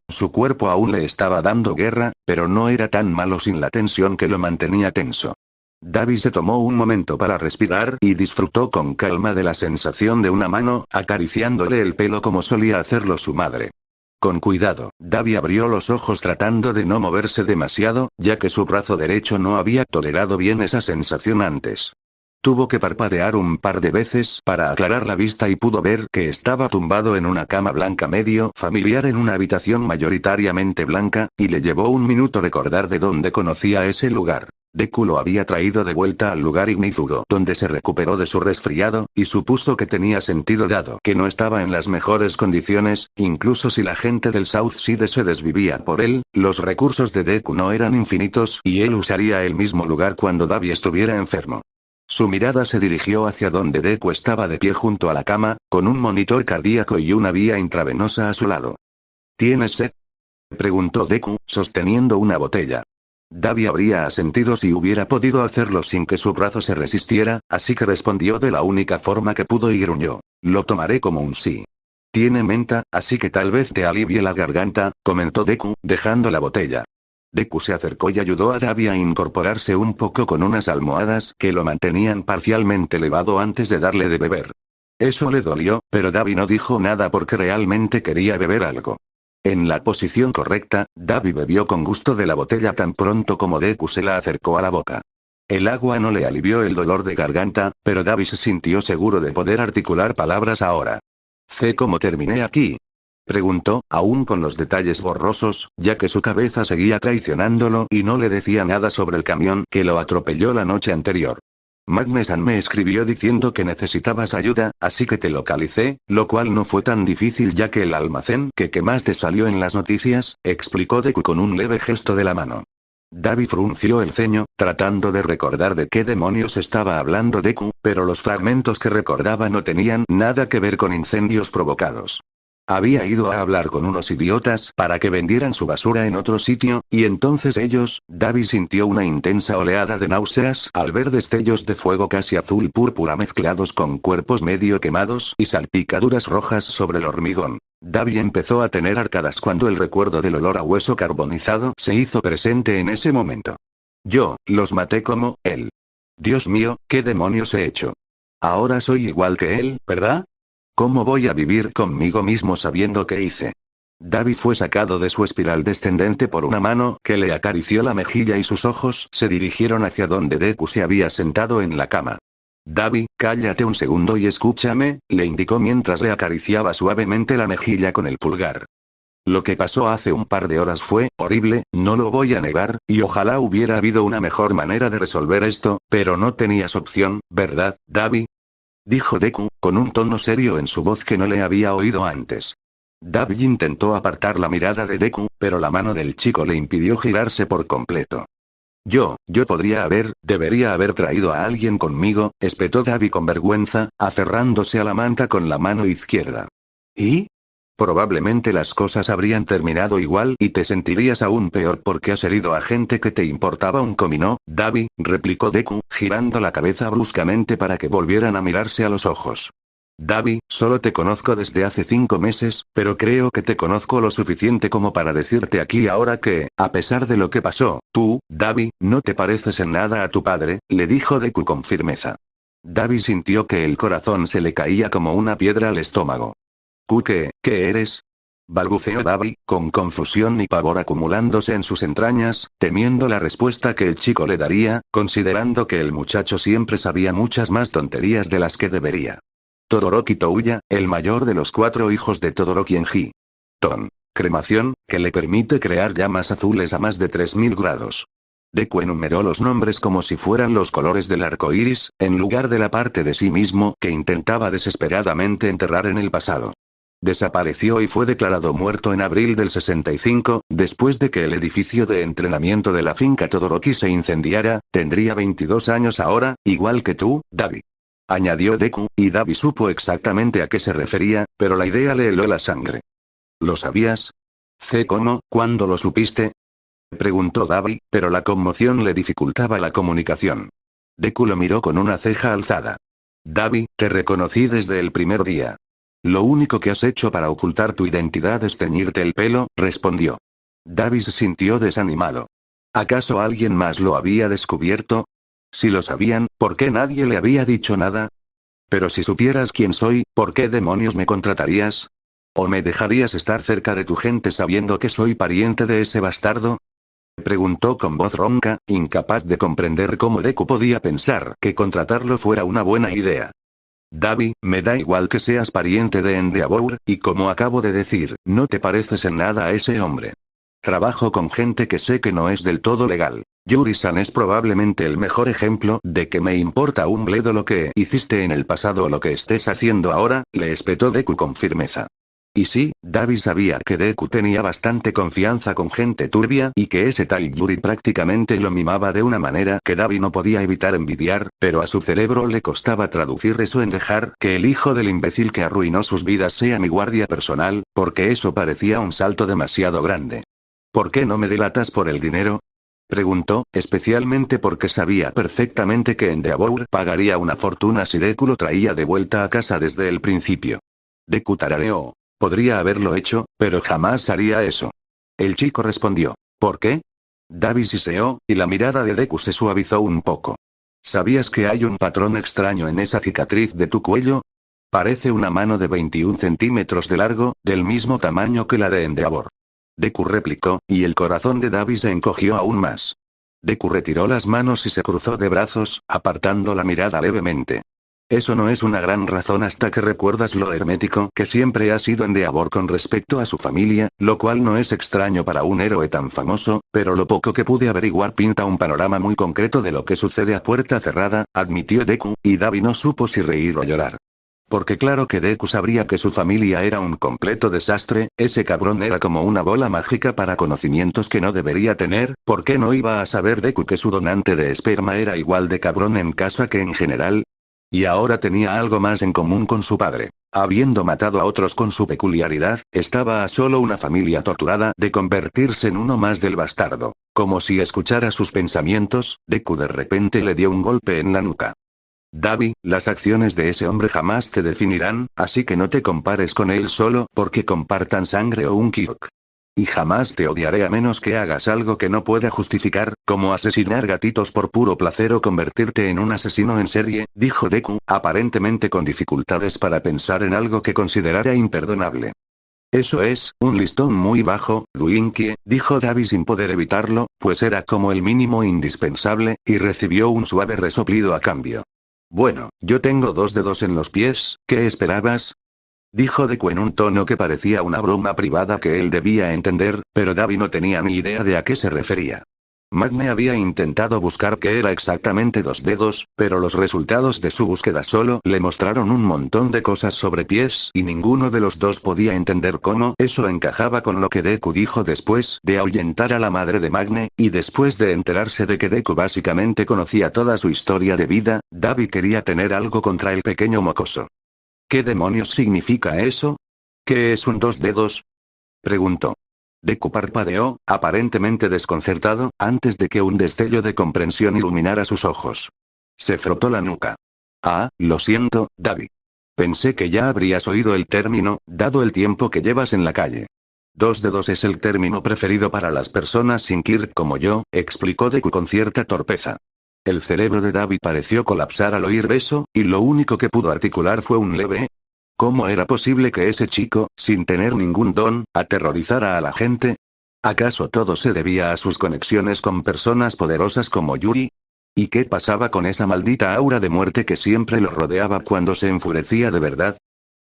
Su cuerpo aún le estaba dando guerra, pero no era tan malo sin la tensión que lo mantenía tenso. Dabi se tomó un momento para respirar y disfrutó con calma de la sensación de una mano acariciándole el pelo como solía hacerlo su madre. Con cuidado, Dabi abrió los ojos tratando de no moverse demasiado, ya que su brazo derecho no había tolerado bien esa sensación antes. Tuvo que parpadear un par de veces para aclarar la vista y pudo ver que estaba tumbado en una cama blanca medio familiar en una habitación mayoritariamente blanca, y le llevó un minuto recordar de dónde conocía ese lugar. Deku lo había traído de vuelta al lugar ignífugo donde se recuperó de su resfriado, y supuso que tenía sentido dado que no estaba en las mejores condiciones, incluso si la gente del South Side se desvivía por él, los recursos de Deku no eran infinitos y él usaría el mismo lugar cuando Dabi estuviera enfermo. Su mirada se dirigió hacia donde Deku estaba de pie junto a la cama, con un monitor cardíaco y una vía intravenosa a su lado. ¿Tienes sed?, preguntó Deku, sosteniendo una botella. Dabi habría asentido si hubiera podido hacerlo sin que su brazo se resistiera, así que respondió de la única forma que pudo y gruñó. Lo tomaré como un sí. Tiene menta, así que tal vez te alivie la garganta, comentó Deku, dejando la botella. Deku se acercó y ayudó a Dabi a incorporarse un poco con unas almohadas que lo mantenían parcialmente elevado antes de darle de beber. Eso le dolió, pero Dabi no dijo nada porque realmente quería beber algo. En la posición correcta, Dabi bebió con gusto de la botella tan pronto como Deku se la acercó a la boca. El agua no le alivió el dolor de garganta, pero Dabi se sintió seguro de poder articular palabras ahora. «¿Sé cómo terminé aquí?», preguntó, aún con los detalles borrosos, ya que su cabeza seguía traicionándolo y no le decía nada sobre el camión que lo atropelló la noche anterior. Magne-san me escribió diciendo que necesitabas ayuda, así que te localicé, lo cual no fue tan difícil ya que el almacén que quemaste salió en las noticias, explicó Deku con un leve gesto de la mano. Dabi frunció el ceño, tratando de recordar de qué demonios estaba hablando Deku, pero los fragmentos que recordaba no tenían nada que ver con incendios provocados. Había ido a hablar con unos idiotas para que vendieran su basura en otro sitio, y entonces Dabi sintió una intensa oleada de náuseas al ver destellos de fuego casi azul púrpura mezclados con cuerpos medio quemados y salpicaduras rojas sobre el hormigón. Davi empezó a tener arcadas cuando el recuerdo del olor a hueso carbonizado se hizo presente en ese momento. Yo, los maté como él. Dios mío, ¿qué demonios he hecho? Ahora soy igual que él, ¿verdad? ¿Cómo voy a vivir conmigo mismo sabiendo qué hice? Davi fue sacado de su espiral descendente por una mano que le acarició la mejilla y sus ojos se dirigieron hacia donde Deku se había sentado en la cama. Davi, cállate un segundo y escúchame, le indicó mientras le acariciaba suavemente la mejilla con el pulgar. Lo que pasó hace un par de horas fue horrible, no lo voy a negar, y ojalá hubiera habido una mejor manera de resolver esto, pero no tenías opción, ¿verdad, Davi? Dijo Deku, con un tono serio en su voz que no le había oído antes. Davi intentó apartar la mirada de Deku, pero la mano del chico le impidió girarse por completo. Yo debería haber traído a alguien conmigo, espetó Davi con vergüenza, aferrándose a la manta con la mano izquierda. ¿Y? Probablemente las cosas habrían terminado igual y te sentirías aún peor porque has herido a gente que te importaba un comino, Davi, replicó Deku, girando la cabeza bruscamente para que volvieran a mirarse a los ojos. Davi, solo te conozco desde hace 5 meses, pero creo que te conozco lo suficiente como para decirte aquí ahora que, a pesar de lo que pasó, tú, Davi, no te pareces en nada a tu padre, le dijo Deku con firmeza. Davi sintió que el corazón se le caía como una piedra al estómago. ¿Qué eres? Balbuceó Davi, con confusión y pavor acumulándose en sus entrañas, temiendo la respuesta que el chico le daría, considerando que el muchacho siempre sabía muchas más tonterías de las que debería. Todoroki Touya, el mayor de los 4 hijos de Todoroki Enji. Ton. Cremación, que le permite crear llamas azules a más de 3000 grados. Deku enumeró los nombres como si fueran los colores del arco iris, en lugar de la parte de sí mismo que intentaba desesperadamente enterrar en el pasado. Desapareció y fue declarado muerto en abril del 65, después de que el edificio de entrenamiento de la finca Todoroki se incendiara. Tendría 22 años ahora, igual que tú, Davi. Añadió Deku, y Davi supo exactamente a qué se refería, pero la idea le heló la sangre. ¿Lo sabías? ¿Cómo, cuándo lo supiste? Preguntó Davi, pero la conmoción le dificultaba la comunicación. Deku lo miró con una ceja alzada. Davi, te reconocí desde el primer día. Lo único que has hecho para ocultar tu identidad es teñirte el pelo, respondió. Davi se sintió desanimado. ¿Acaso alguien más lo había descubierto? Si lo sabían, ¿por qué nadie le había dicho nada? Pero si supieras quién soy, ¿por qué demonios me contratarías? ¿O me dejarías estar cerca de tu gente sabiendo que soy pariente de ese bastardo? Preguntó con voz ronca, incapaz de comprender cómo Deku podía pensar que contratarlo fuera una buena idea. Davi, me da igual que seas pariente de Endeavor, y como acabo de decir, no te pareces en nada a ese hombre. Trabajo con gente que sé que no es del todo legal. Yuri-san es probablemente el mejor ejemplo de que me importa un bledo lo que hiciste en el pasado o lo que estés haciendo ahora, le espetó Deku con firmeza. Y sí, Davi sabía que Deku tenía bastante confianza con gente turbia y que ese tal Yuri prácticamente lo mimaba de una manera que Davi no podía evitar envidiar, pero a su cerebro le costaba traducir eso en dejar que el hijo del imbécil que arruinó sus vidas sea mi guardia personal, porque eso parecía un salto demasiado grande. ¿Por qué no me delatas por el dinero? Preguntó, especialmente porque sabía perfectamente que Endeavor pagaría una fortuna si Deku lo traía de vuelta a casa desde el principio. Deku tarareó. Podría haberlo hecho, pero jamás haría eso. El chico respondió. ¿Por qué? Davi siseó, y la mirada de Deku se suavizó un poco. ¿Sabías que hay un patrón extraño en esa cicatriz de tu cuello? Parece una mano de 21 centímetros de largo, del mismo tamaño que la de Endeavor. Deku replicó, y el corazón de Davi se encogió aún más. Deku retiró las manos y se cruzó de brazos, apartando la mirada levemente. Eso no es una gran razón hasta que recuerdas lo hermético que siempre ha sido Endeavor con respecto a su familia, lo cual no es extraño para un héroe tan famoso, pero lo poco que pude averiguar pinta un panorama muy concreto de lo que sucede a puerta cerrada, admitió Deku, y Davi no supo si reír o llorar. Porque claro que Deku sabría que su familia era un completo desastre, ese cabrón era como una bola mágica para conocimientos que no debería tener, ¿por qué no iba a saber Deku que su donante de esperma era igual de cabrón en casa que en general? Y ahora tenía algo más en común con su padre. Habiendo matado a otros con su peculiaridad, estaba a solo una familia torturada de convertirse en uno más del bastardo. Como si escuchara sus pensamientos, Deku de repente le dio un golpe en la nuca. Davi, las acciones de ese hombre jamás te definirán, así que no te compares con él solo porque compartan sangre o un Kirk. Y jamás te odiaré a menos que hagas algo que no pueda justificar, como asesinar gatitos por puro placer o convertirte en un asesino en serie, dijo Deku, aparentemente con dificultades para pensar en algo que considerara imperdonable. Eso es, un listón muy bajo, Winkie, dijo Davi sin poder evitarlo, pues era como el mínimo indispensable, y recibió un suave resoplido a cambio. Bueno, yo tengo 2 dedos en los pies, ¿qué esperabas? Dijo Deku en un tono que parecía una broma privada que él debía entender, pero Davi no tenía ni idea de a qué se refería. Magne había intentado buscar qué era exactamente 2 dedos, pero los resultados de su búsqueda solo le mostraron un montón de cosas sobre pies y ninguno de los dos podía entender cómo eso encajaba con lo que Deku dijo después de ahuyentar a la madre de Magne, y después de enterarse de que Deku básicamente conocía toda su historia de vida, Davi quería tener algo contra el pequeño mocoso. ¿Qué demonios significa eso? ¿Qué es un 2 dedos? Preguntó. Deku parpadeó, aparentemente desconcertado, antes de que un destello de comprensión iluminara sus ojos. Se frotó la nuca. Ah, lo siento, Davi. Pensé que ya habrías oído el término, dado el tiempo que llevas en la calle. 2 dedos es el término preferido para las personas sin Kirk como yo, explicó Deku con cierta torpeza. El cerebro de Davi pareció colapsar al oír eso, y lo único que pudo articular fue un leve ¿cómo era posible que ese chico, sin tener ningún don, aterrorizara a la gente? ¿Acaso todo se debía a sus conexiones con personas poderosas como Yuri? ¿Y qué pasaba con esa maldita aura de muerte que siempre lo rodeaba cuando se enfurecía de verdad?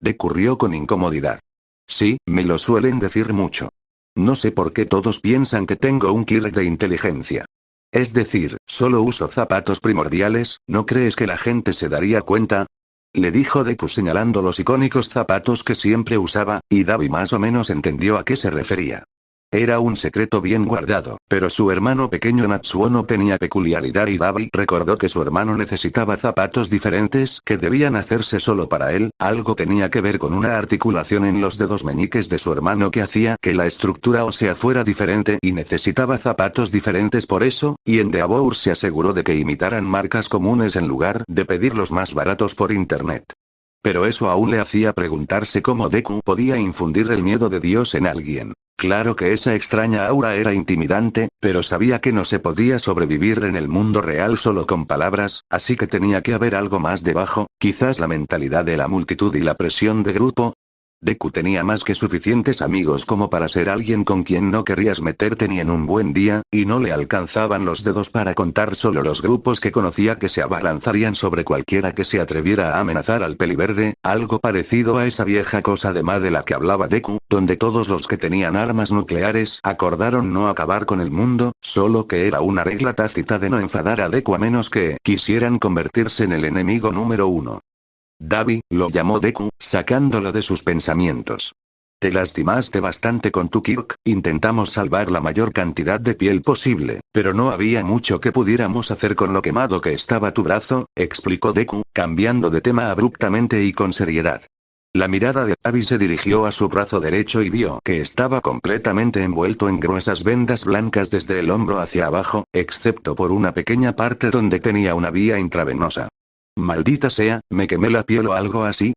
Deku rió con incomodidad. Sí, me lo suelen decir mucho. No sé por qué todos piensan que tengo un Kirk de inteligencia. Es decir, solo uso zapatos primordiales, ¿no crees que la gente se daría cuenta? Le dijo Deku señalando los icónicos zapatos que siempre usaba, y Davi más o menos entendió a qué se refería. Era un secreto bien guardado, pero su hermano pequeño Natsuo tenía peculiaridad y Davi recordó que su hermano necesitaba zapatos diferentes que debían hacerse solo para él, algo tenía que ver con una articulación en los dedos meñiques de su hermano que hacía que la estructura ósea fuera diferente y necesitaba zapatos diferentes por eso, y en Deavour se aseguró de que imitaran marcas comunes en lugar de pedir los más baratos por internet. Pero eso aún le hacía preguntarse cómo Deku podía infundir el miedo de Dios en alguien. Claro que esa extraña aura era intimidante, pero sabía que no se podía sobrevivir en el mundo real solo con palabras, así que tenía que haber algo más debajo, quizás la mentalidad de la multitud y la presión de grupo. Deku tenía más que suficientes amigos como para ser alguien con quien no querrías meterte ni en un buen día, y no le alcanzaban los dedos para contar solo los grupos que conocía que se abalanzarían sobre cualquiera que se atreviera a amenazar al peliverde, algo parecido a esa vieja cosa de Ma de la que hablaba Deku, donde todos los que tenían armas nucleares acordaron no acabar con el mundo, solo que era una regla tácita de no enfadar a Deku a menos que quisieran convertirse en el enemigo número 1. Davi, lo llamó Deku, sacándolo de sus pensamientos. Te lastimaste bastante con tu Kirk, intentamos salvar la mayor cantidad de piel posible, pero no había mucho que pudiéramos hacer con lo quemado que estaba tu brazo, explicó Deku, cambiando de tema abruptamente y con seriedad. La mirada de Davi se dirigió a su brazo derecho y vio que estaba completamente envuelto en gruesas vendas blancas desde el hombro hacia abajo, excepto por una pequeña parte donde tenía una vía intravenosa. Maldita sea, ¿me quemé la piel o algo así?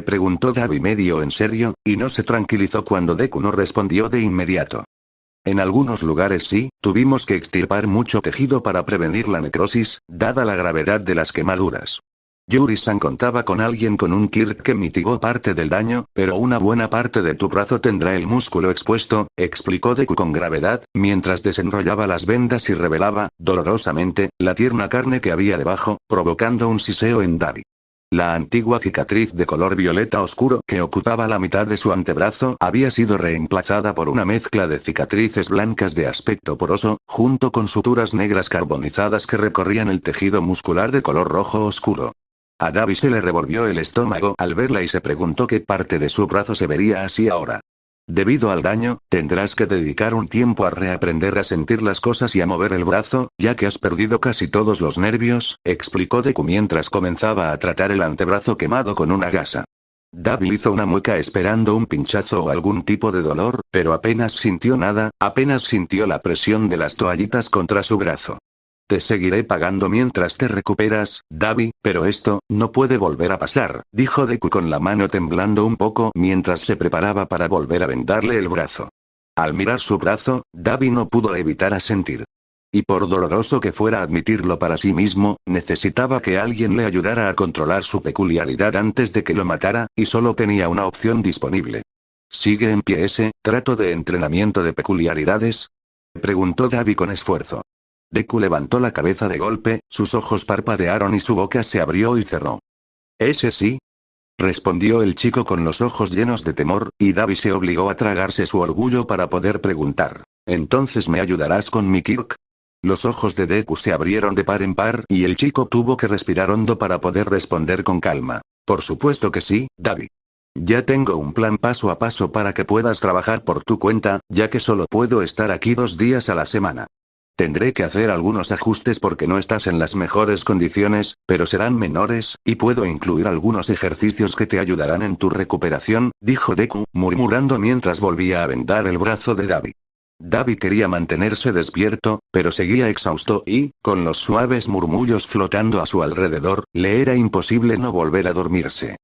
Preguntó Davi medio en serio, y no se tranquilizó cuando Deku no respondió de inmediato. En algunos lugares sí, tuvimos que extirpar mucho tejido para prevenir la necrosis, dada la gravedad de las quemaduras. Yuri-san contaba con alguien con un Kirk que mitigó parte del daño, pero una buena parte de tu brazo tendrá el músculo expuesto, explicó Deku con gravedad, mientras desenrollaba las vendas y revelaba, dolorosamente, la tierna carne que había debajo, provocando un siseo en Davi. La antigua cicatriz de color violeta oscuro que ocupaba la mitad de su antebrazo había sido reemplazada por una mezcla de cicatrices blancas de aspecto poroso, junto con suturas negras carbonizadas que recorrían el tejido muscular de color rojo oscuro. A Davi se le revolvió el estómago al verla y se preguntó qué parte de su brazo se vería así ahora. Debido al daño, tendrás que dedicar un tiempo a reaprender a sentir las cosas y a mover el brazo, ya que has perdido casi todos los nervios, explicó Deku mientras comenzaba a tratar el antebrazo quemado con una gasa. Davi hizo una mueca esperando un pinchazo o algún tipo de dolor, pero apenas sintió nada, apenas sintió la presión de las toallitas contra su brazo. Te seguiré pagando mientras te recuperas, Dabi, pero esto, no puede volver a pasar, dijo Deku con la mano temblando un poco mientras se preparaba para volver a vendarle el brazo. Al mirar su brazo, Dabi no pudo evitar asentir. Y por doloroso que fuera admitirlo para sí mismo, necesitaba que alguien le ayudara a controlar su peculiaridad antes de que lo matara, y solo tenía una opción disponible. ¿Sigue en pie ese trato de entrenamiento de peculiaridades? Preguntó Dabi con esfuerzo. Deku levantó la cabeza de golpe, sus ojos parpadearon y su boca se abrió y cerró. ¿Ese sí? Respondió el chico con los ojos llenos de temor, y Dabi se obligó a tragarse su orgullo para poder preguntar. ¿Entonces me ayudarás con mi Kirk? Los ojos de Deku se abrieron de par en par y el chico tuvo que respirar hondo para poder responder con calma. Por supuesto que sí, Dabi. Ya tengo un plan paso a paso para que puedas trabajar por tu cuenta, ya que solo puedo estar aquí 2 días a la semana. Tendré que hacer algunos ajustes porque no estás en las mejores condiciones, pero serán menores, y puedo incluir algunos ejercicios que te ayudarán en tu recuperación, dijo Deku, murmurando mientras volvía a vendar el brazo de Dabi. Dabi quería mantenerse despierto, pero seguía exhausto y, con los suaves murmullos flotando a su alrededor, le era imposible no volver a dormirse.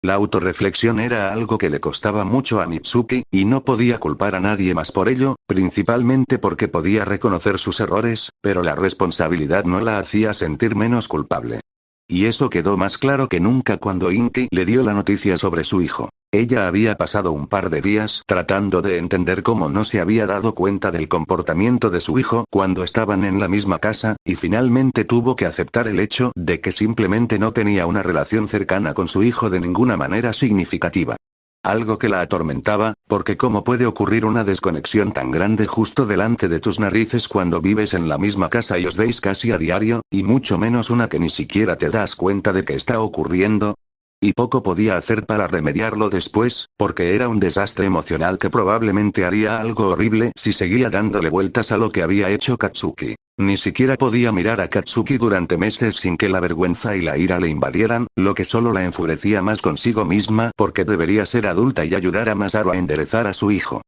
La autorreflexión era algo que le costaba mucho a Mitsuki, y no podía culpar a nadie más por ello, principalmente porque podía reconocer sus errores, pero la responsabilidad no la hacía sentir menos culpable. Y eso quedó más claro que nunca cuando Inky le dio la noticia sobre su hijo. Ella había pasado un par de días tratando de entender cómo no se había dado cuenta del comportamiento de su hijo cuando estaban en la misma casa, y finalmente tuvo que aceptar el hecho de que simplemente no tenía una relación cercana con su hijo de ninguna manera significativa. Algo que la atormentaba, porque ¿cómo puede ocurrir una desconexión tan grande justo delante de tus narices cuando vives en la misma casa y os veis casi a diario, y mucho menos una que ni siquiera te das cuenta de que está ocurriendo? Y poco podía hacer para remediarlo después, porque era un desastre emocional que probablemente haría algo horrible si seguía dándole vueltas a lo que había hecho Katsuki. Ni siquiera podía mirar a Katsuki durante meses sin que la vergüenza y la ira le invadieran, lo que solo la enfurecía más consigo misma porque debería ser adulta y ayudar a Masaru a enderezar a su hijo.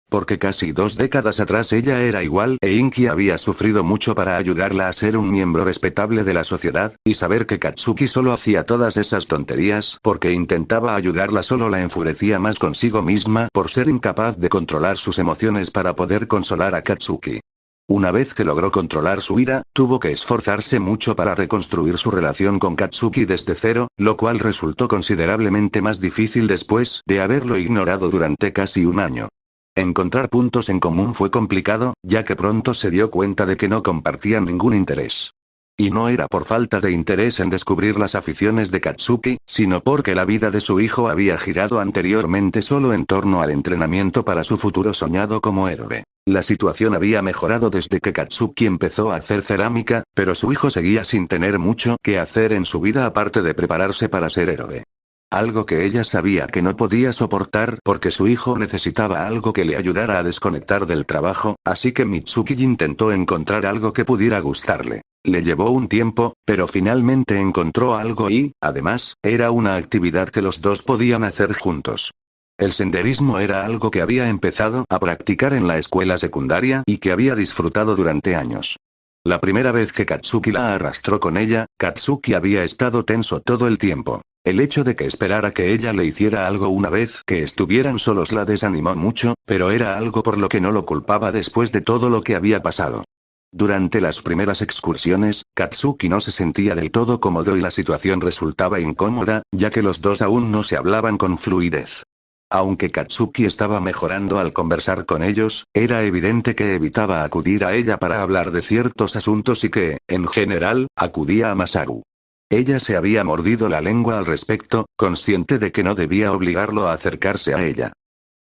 Porque casi 2 décadas atrás ella era igual e Inky había sufrido mucho para ayudarla a ser un miembro respetable de la sociedad, y saber que Katsuki solo hacía todas esas tonterías porque intentaba ayudarla solo la enfurecía más consigo misma por ser incapaz de controlar sus emociones para poder consolar a Katsuki. Una vez que logró controlar su ira, tuvo que esforzarse mucho para reconstruir su relación con Katsuki desde cero, lo cual resultó considerablemente más difícil después de haberlo ignorado durante casi un año. Encontrar puntos en común fue complicado, ya que pronto se dio cuenta de que no compartían ningún interés. Y no era por falta de interés en descubrir las aficiones de Katsuki, sino porque la vida de su hijo había girado anteriormente solo en torno al entrenamiento para su futuro soñado como héroe. La situación había mejorado desde que Katsuki empezó a hacer cerámica, pero su hijo seguía sin tener mucho que hacer en su vida aparte de prepararse para ser héroe. Algo que ella sabía que no podía soportar porque su hijo necesitaba algo que le ayudara a desconectar del trabajo, así que Mitsuki intentó encontrar algo que pudiera gustarle. Le llevó un tiempo, pero finalmente encontró algo y, además, era una actividad que los dos podían hacer juntos. El senderismo era algo que había empezado a practicar en la escuela secundaria y que había disfrutado durante años. La primera vez que Katsuki la arrastró con ella, Katsuki había estado tenso todo el tiempo. El hecho de que esperara que ella le hiciera algo una vez que estuvieran solos la desanimó mucho, pero era algo por lo que no lo culpaba después de todo lo que había pasado. Durante las primeras excursiones, Katsuki no se sentía del todo cómodo y la situación resultaba incómoda, ya que los dos aún no se hablaban con fluidez. Aunque Katsuki estaba mejorando al conversar con ellos, era evidente que evitaba acudir a ella para hablar de ciertos asuntos y que, en general, acudía a Masaru. Ella se había mordido la lengua al respecto, consciente de que no debía obligarlo a acercarse a ella.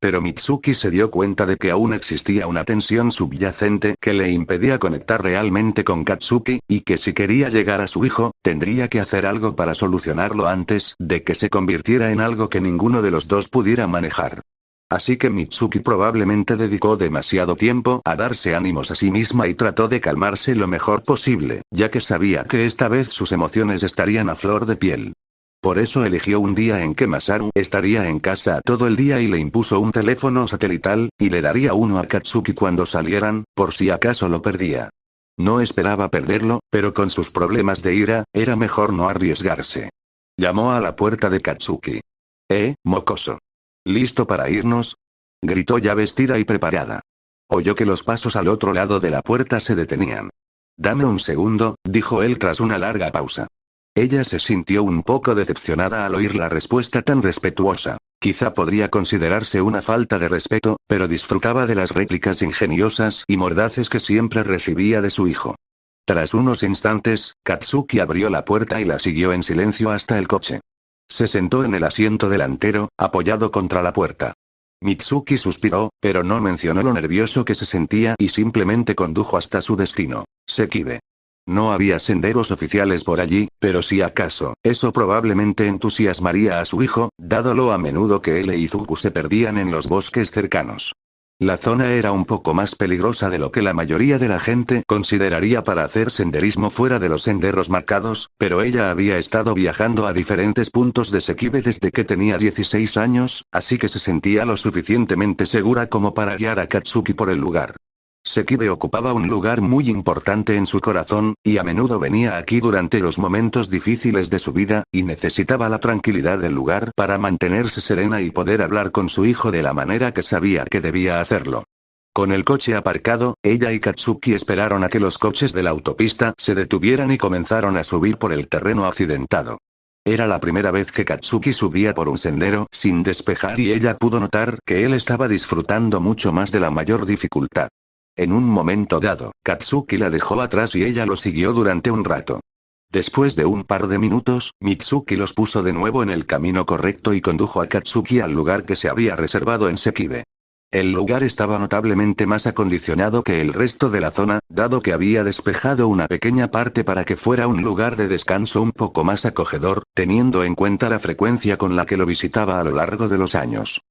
Pero Mitsuki se dio cuenta de que aún existía una tensión subyacente que le impedía conectar realmente con Katsuki, y que si quería llegar a su hijo, tendría que hacer algo para solucionarlo antes de que se convirtiera en algo que ninguno de los dos pudiera manejar. Así que Mitsuki probablemente dedicó demasiado tiempo a darse ánimos a sí misma y trató de calmarse lo mejor posible, ya que sabía que esta vez sus emociones estarían a flor de piel. Por eso eligió un día en que Masaru estaría en casa todo el día y le impuso un teléfono satelital, y le daría uno a Katsuki cuando salieran, por si acaso lo perdía. No esperaba perderlo, pero con sus problemas de ira, era mejor no arriesgarse. Llamó a la puerta de Katsuki. Mocoso. ¿Listo para irnos? Gritó ya vestida y preparada. Oyó que los pasos al otro lado de la puerta se detenían. Dame un segundo, dijo él tras una larga pausa. Ella se sintió un poco decepcionada al oír la respuesta tan respetuosa. Quizá podría considerarse una falta de respeto, pero disfrutaba de las réplicas ingeniosas y mordaces que siempre recibía de su hijo. Tras unos instantes, Katsuki abrió la puerta y la siguió en silencio hasta el coche. Se sentó en el asiento delantero, apoyado contra la puerta. Mitsuki suspiró, pero no mencionó lo nervioso que se sentía y simplemente condujo hasta su destino, Sekibe. No había senderos oficiales por allí, pero si acaso, eso probablemente entusiasmaría a su hijo, dado lo a menudo que él e Izuku se perdían en los bosques cercanos. La zona era un poco más peligrosa de lo que la mayoría de la gente consideraría para hacer senderismo fuera de los senderos marcados, pero ella había estado viajando a diferentes puntos de Sekibe desde que tenía 16 años, así que se sentía lo suficientemente segura como para guiar a Katsuki por el lugar. Sekibe ocupaba un lugar muy importante en su corazón, y a menudo venía aquí durante los momentos difíciles de su vida, y necesitaba la tranquilidad del lugar para mantenerse serena y poder hablar con su hijo de la manera que sabía que debía hacerlo. Con el coche aparcado, ella y Katsuki esperaron a que los coches de la autopista se detuvieran y comenzaron a subir por el terreno accidentado. Era la primera vez que Katsuki subía por un sendero sin despejar y ella pudo notar que él estaba disfrutando mucho más de la mayor dificultad. En un momento dado, Katsuki la dejó atrás y ella lo siguió durante un rato. Después de un par de minutos, Mitsuki los puso de nuevo en el camino correcto y condujo a Katsuki al lugar que se había reservado en Sekibe. El lugar estaba notablemente más acondicionado que el resto de la zona, dado que había despejado una pequeña parte para que fuera un lugar de descanso un poco más acogedor, teniendo en cuenta la frecuencia con la que lo visitaba a lo largo de los años.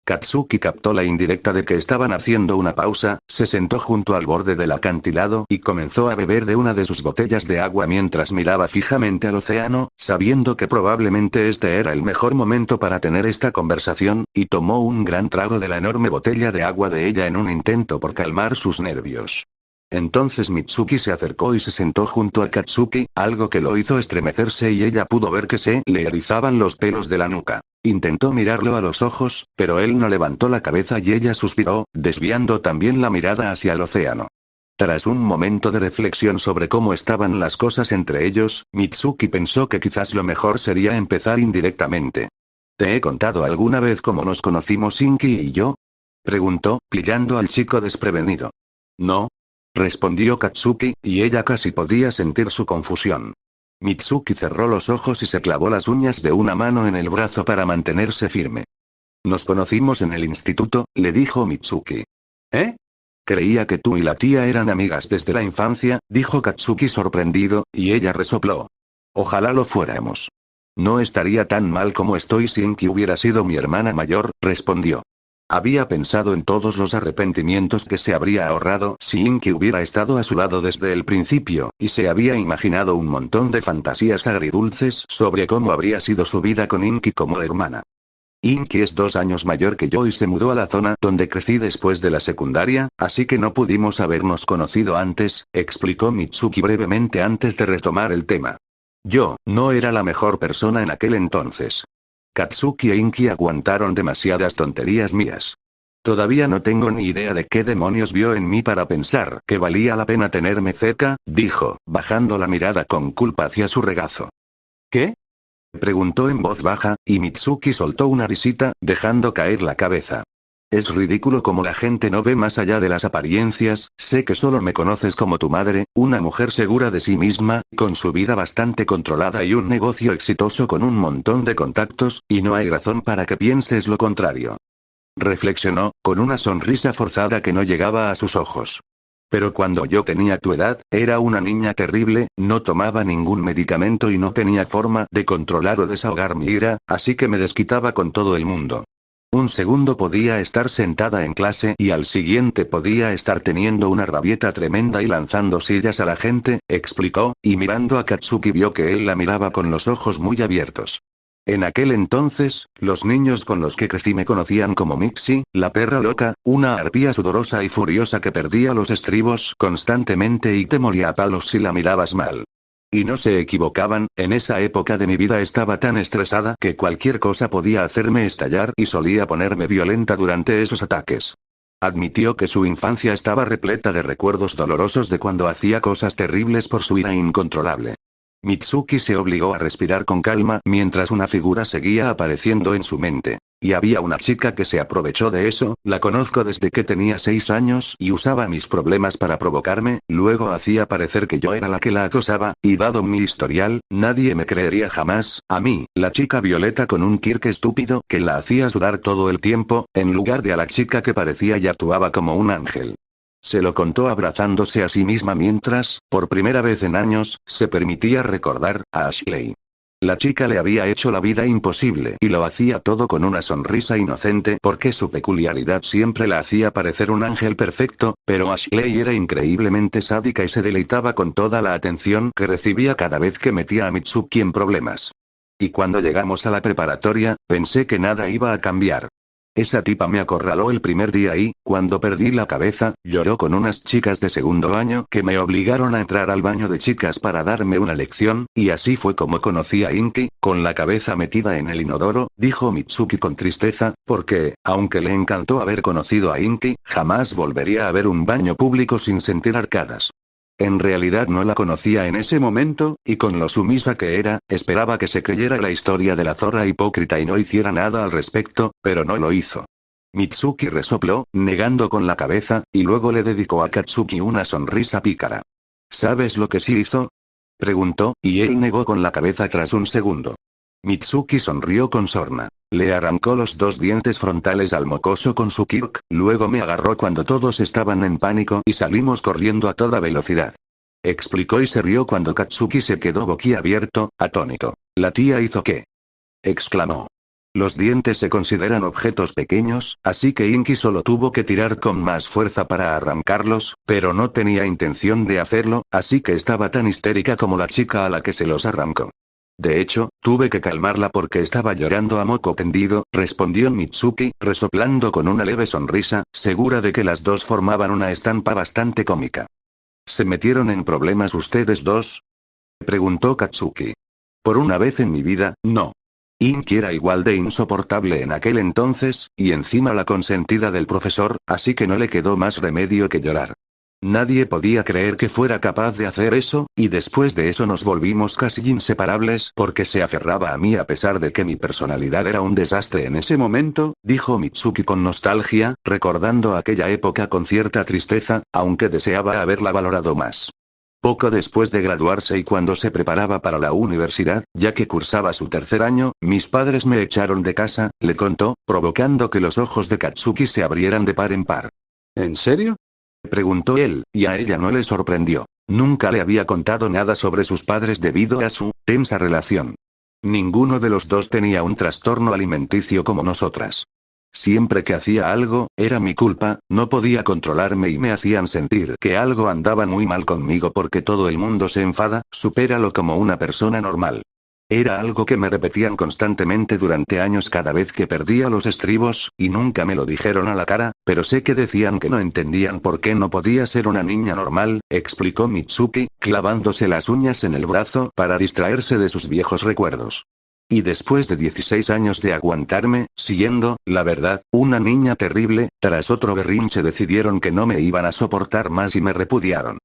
Katsuki captó la indirecta de que estaban haciendo una pausa, se sentó junto al borde del acantilado y comenzó a beber de una de sus botellas de agua mientras miraba fijamente al océano, sabiendo que probablemente este era el mejor momento para tener esta conversación, y tomó un gran trago de la enorme botella de agua de ella en un intento por calmar sus nervios. Entonces Mitsuki se acercó y se sentó junto a Katsuki, algo que lo hizo estremecerse y ella pudo ver que se le erizaban los pelos de la nuca. Intentó mirarlo a los ojos, pero él no levantó la cabeza y ella suspiró, desviando también la mirada hacia el océano. Tras un momento de reflexión sobre cómo estaban las cosas entre ellos, Mitsuki pensó que quizás lo mejor sería empezar indirectamente. ¿Te he contado alguna vez cómo nos conocimos Inki y yo? Preguntó, pillando al chico desprevenido. No, respondió Katsuki, y ella casi podía sentir su confusión. Mitsuki cerró los ojos y se clavó las uñas de una mano en el brazo para mantenerse firme. Nos conocimos en el instituto, le dijo Mitsuki. ¿Eh? Creía que tú y la tía eran amigas desde la infancia, dijo Katsuki sorprendido, y ella resopló. Ojalá lo fuéramos. No estaría tan mal como estoy si Inki hubiera sido mi hermana mayor, respondió. Había pensado en todos los arrepentimientos que se habría ahorrado si Inki hubiera estado a su lado desde el principio, y se había imaginado un montón de fantasías agridulces sobre cómo habría sido su vida con Inki como hermana. Inki es 2 años mayor que yo y se mudó a la zona donde crecí después de la secundaria, así que no pudimos habernos conocido antes, explicó Mitsuki brevemente antes de retomar el tema. Yo no era la mejor persona en aquel entonces. Katsuki e Inki aguantaron demasiadas tonterías mías. Todavía no tengo ni idea de qué demonios vio en mí para pensar que valía la pena tenerme cerca, dijo, bajando la mirada con culpa hacia su regazo. ¿Qué? Preguntó en voz baja, y Mitsuki soltó una risita, dejando caer la cabeza. Es ridículo como la gente no ve más allá de las apariencias, sé que solo me conoces como tu madre, una mujer segura de sí misma, con su vida bastante controlada y un negocio exitoso con un montón de contactos, y no hay razón para que pienses lo contrario. Reflexionó, con una sonrisa forzada que no llegaba a sus ojos. Pero cuando yo tenía tu edad, era una niña terrible, no tomaba ningún medicamento y no tenía forma de controlar o desahogar mi ira, así que me desquitaba con todo el mundo. Un segundo podía estar sentada en clase y al siguiente podía estar teniendo una rabieta tremenda y lanzando sillas a la gente, explicó, y mirando a Katsuki vio que él la miraba con los ojos muy abiertos. En aquel entonces, los niños con los que crecí me conocían como Mixie, la perra loca, una arpía sudorosa y furiosa que perdía los estribos constantemente y te molía a palos si la mirabas mal. Y no se equivocaban, en esa época de mi vida estaba tan estresada que cualquier cosa podía hacerme estallar y solía ponerme violenta durante esos ataques. Admitió que su infancia estaba repleta de recuerdos dolorosos de cuando hacía cosas terribles por su ira incontrolable. Mitsuki se obligó a respirar con calma mientras una figura seguía apareciendo en su mente. Y había una chica que se aprovechó de eso, la conozco desde que tenía 6 años y usaba mis problemas para provocarme, luego hacía parecer que yo era la que la acosaba, y dado mi historial, nadie me creería jamás, a mí, la chica violeta con un kirk estúpido que la hacía sudar todo el tiempo, en lugar de a la chica que parecía y actuaba como un ángel. Se lo contó abrazándose a sí misma mientras, por primera vez en años, se permitía recordar a Ashley. La chica le había hecho la vida imposible y lo hacía todo con una sonrisa inocente porque su peculiaridad siempre la hacía parecer un ángel perfecto, pero Ashley era increíblemente sádica y se deleitaba con toda la atención que recibía cada vez que metía a Mitsuki en problemas. Y cuando llegamos a la preparatoria, pensé que nada iba a cambiar. Esa tipa me acorraló el primer día y, cuando perdí la cabeza, lloró con unas chicas de segundo año que me obligaron a entrar al baño de chicas para darme una lección, y así fue como conocí a Inki, con la cabeza metida en el inodoro, dijo Mitsuki con tristeza, porque, aunque le encantó haber conocido a Inki, jamás volvería a ver un baño público sin sentir arcadas. En realidad no la conocía en ese momento, y con lo sumisa que era, esperaba que se creyera la historia de la zorra hipócrita y no hiciera nada al respecto, pero no lo hizo. Mitsuki resopló, negando con la cabeza, y luego le dedicó a Katsuki una sonrisa pícara. ¿Sabes lo que sí hizo?, preguntó, y él negó con la cabeza tras un segundo. Mitsuki sonrió con sorna. Le arrancó los 2 dientes frontales al mocoso con su kirk, luego me agarró cuando todos estaban en pánico y salimos corriendo a toda velocidad. Explicó y se rió cuando Katsuki se quedó boquiabierto, atónito. ¿La tía hizo qué?, exclamó. Los dientes se consideran objetos pequeños, así que Inki solo tuvo que tirar con más fuerza para arrancarlos, pero no tenía intención de hacerlo, así que estaba tan histérica como la chica a la que se los arrancó. De hecho, tuve que calmarla porque estaba llorando a moco tendido, respondió Mitsuki, resoplando con una leve sonrisa, segura de que las dos formaban una estampa bastante cómica. ¿Se metieron en problemas ustedes dos?, preguntó Katsuki. Por una vez en mi vida, no. Inki era igual de insoportable en aquel entonces, y encima la consentida del profesor, así que no le quedó más remedio que llorar. Nadie podía creer que fuera capaz de hacer eso, y después de eso nos volvimos casi inseparables porque se aferraba a mí a pesar de que mi personalidad era un desastre en ese momento, dijo Mitsuki con nostalgia, recordando aquella época con cierta tristeza, aunque deseaba haberla valorado más. Poco después de graduarse y cuando se preparaba para la universidad, ya que cursaba su 3er año, mis padres me echaron de casa, le contó, provocando que los ojos de Katsuki se abrieran de par en par. ¿En serio?, preguntó él, y a ella no le sorprendió. Nunca le había contado nada sobre sus padres debido a su tensa relación. Ninguno de los dos tenía un trastorno alimenticio como nosotras. Siempre que hacía algo, era mi culpa, no podía controlarme y me hacían sentir que algo andaba muy mal conmigo porque todo el mundo se enfada, supéralo como una persona normal. Era algo que me repetían constantemente durante años cada vez que perdía los estribos, y nunca me lo dijeron a la cara, pero sé que decían que no entendían por qué no podía ser una niña normal, explicó Mitsuki, clavándose las uñas en el brazo para distraerse de sus viejos recuerdos. Y después de 16 años de aguantarme, siendo, la verdad, una niña terrible, tras otro berrinche decidieron que no me iban a soportar más y me repudiaron.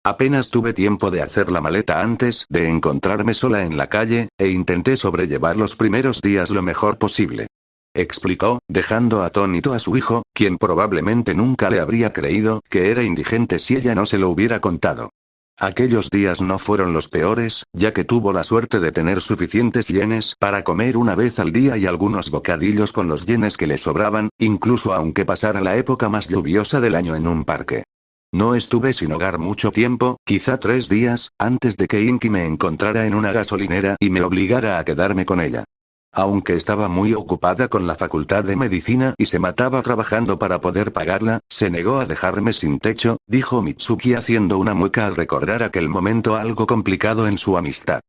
Apenas tuve tiempo de hacer la maleta antes de encontrarme sola en la calle, e intenté sobrellevar los primeros días lo mejor posible. Explicó, dejando atónito a su hijo, quien probablemente nunca le habría creído que era indigente si ella no se lo hubiera contado. Aquellos días no fueron los peores, ya que tuvo la suerte de tener suficientes yenes para comer una vez al día y algunos bocadillos con los yenes que le sobraban, incluso aunque pasara la época más lluviosa del año en un parque. No estuve sin hogar mucho tiempo, quizá 3 días, antes de que Inki me encontrara en una gasolinera y me obligara a quedarme con ella. Aunque estaba muy ocupada con la facultad de medicina y se mataba trabajando para poder pagarla, se negó a dejarme sin techo, dijo Mitsuki haciendo una mueca al recordar aquel momento algo complicado en su amistad.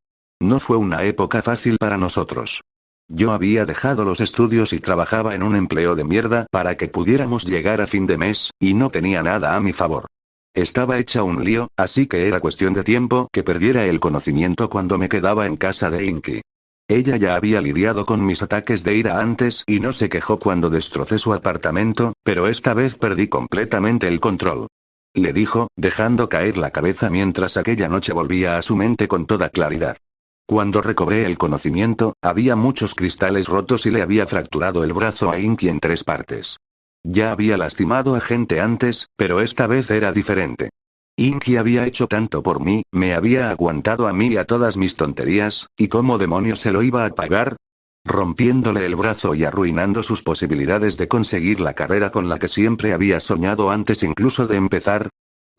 No fue una época fácil para nosotros. Yo había dejado los estudios y trabajaba en un empleo de mierda para que pudiéramos llegar a fin de mes, y no tenía nada a mi favor. Estaba hecha un lío, así que era cuestión de tiempo que perdiera el conocimiento cuando me quedaba en casa de Inky. Ella ya había lidiado con mis ataques de ira antes y no se quejó cuando destrocé su apartamento, pero esta vez perdí completamente el control. Le dijo, dejando caer la cabeza mientras aquella noche volvía a su mente con toda claridad. Cuando recobré el conocimiento, había muchos cristales rotos y le había fracturado el brazo a Inky en 3 partes. Ya había lastimado a gente antes, pero esta vez era diferente. Inky había hecho tanto por mí, me había aguantado a mí y a todas mis tonterías, ¿y cómo demonios se lo iba a pagar? Rompiéndole el brazo y arruinando sus posibilidades de conseguir la carrera con la que siempre había soñado antes incluso de empezar.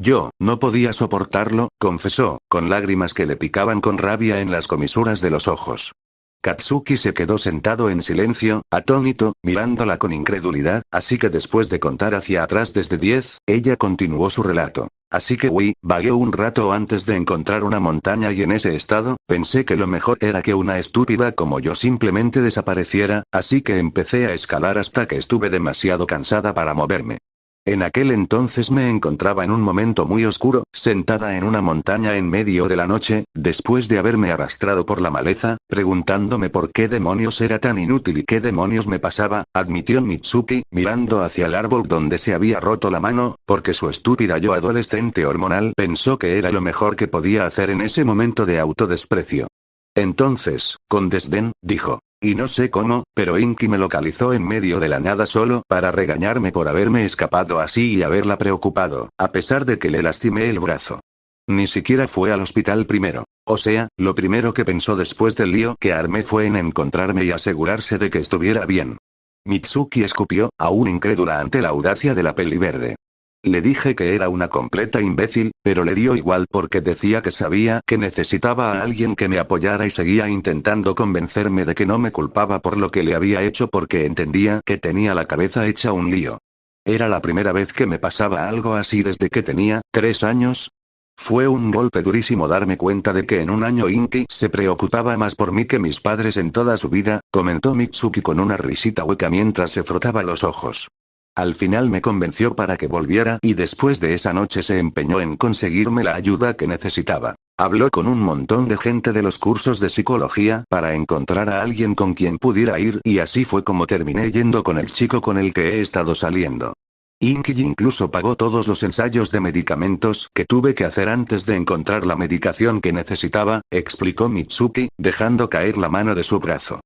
Yo, no podía soportarlo, confesó, con lágrimas que le picaban con rabia en las comisuras de los ojos. Katsuki se quedó sentado en silencio, atónito, mirándola con incredulidad, así que después de contar hacia atrás desde 10, ella continuó su relato. Así que vagué un rato antes de encontrar una montaña y en ese estado, pensé que lo mejor era que una estúpida como yo simplemente desapareciera, así que empecé a escalar hasta que estuve demasiado cansada para moverme. En aquel entonces me encontraba en un momento muy oscuro, sentada en una montaña en medio de la noche, después de haberme arrastrado por la maleza, preguntándome por qué demonios era tan inútil y qué demonios me pasaba, admitió Mitsuki, mirando hacia el árbol donde se había roto la mano, porque su estúpida yo adolescente hormonal pensó que era lo mejor que podía hacer en ese momento de autodesprecio. Entonces, con desdén, dijo. Y no sé cómo, pero Inky me localizó en medio de la nada solo para regañarme por haberme escapado así y haberla preocupado, a pesar de que le lastimé el brazo. Ni siquiera fue al hospital primero. O sea, lo primero que pensó después del lío que armé fue en encontrarme y asegurarse de que estuviera bien. Mitsuki escupió, aún incrédula ante la audacia de la peli verde. Le dije que era una completa imbécil, pero le dio igual porque decía que sabía que necesitaba a alguien que me apoyara y seguía intentando convencerme de que no me culpaba por lo que le había hecho porque entendía que tenía la cabeza hecha un lío. Era la primera vez que me pasaba algo así desde que tenía 3 años. Fue un golpe durísimo darme cuenta de que en un año Inky se preocupaba más por mí que mis padres en toda su vida, comentó Mitsuki con una risita hueca mientras se frotaba los ojos. Al final me convenció para que volviera y después de esa noche se empeñó en conseguirme la ayuda que necesitaba. Habló con un montón de gente de los cursos de psicología para encontrar a alguien con quien pudiera ir y así fue como terminé yendo con el chico con el que he estado saliendo. Inky incluso pagó todos los ensayos de medicamentos que tuve que hacer antes de encontrar la medicación que necesitaba, explicó Mitsuki, dejando caer la mano de su brazo.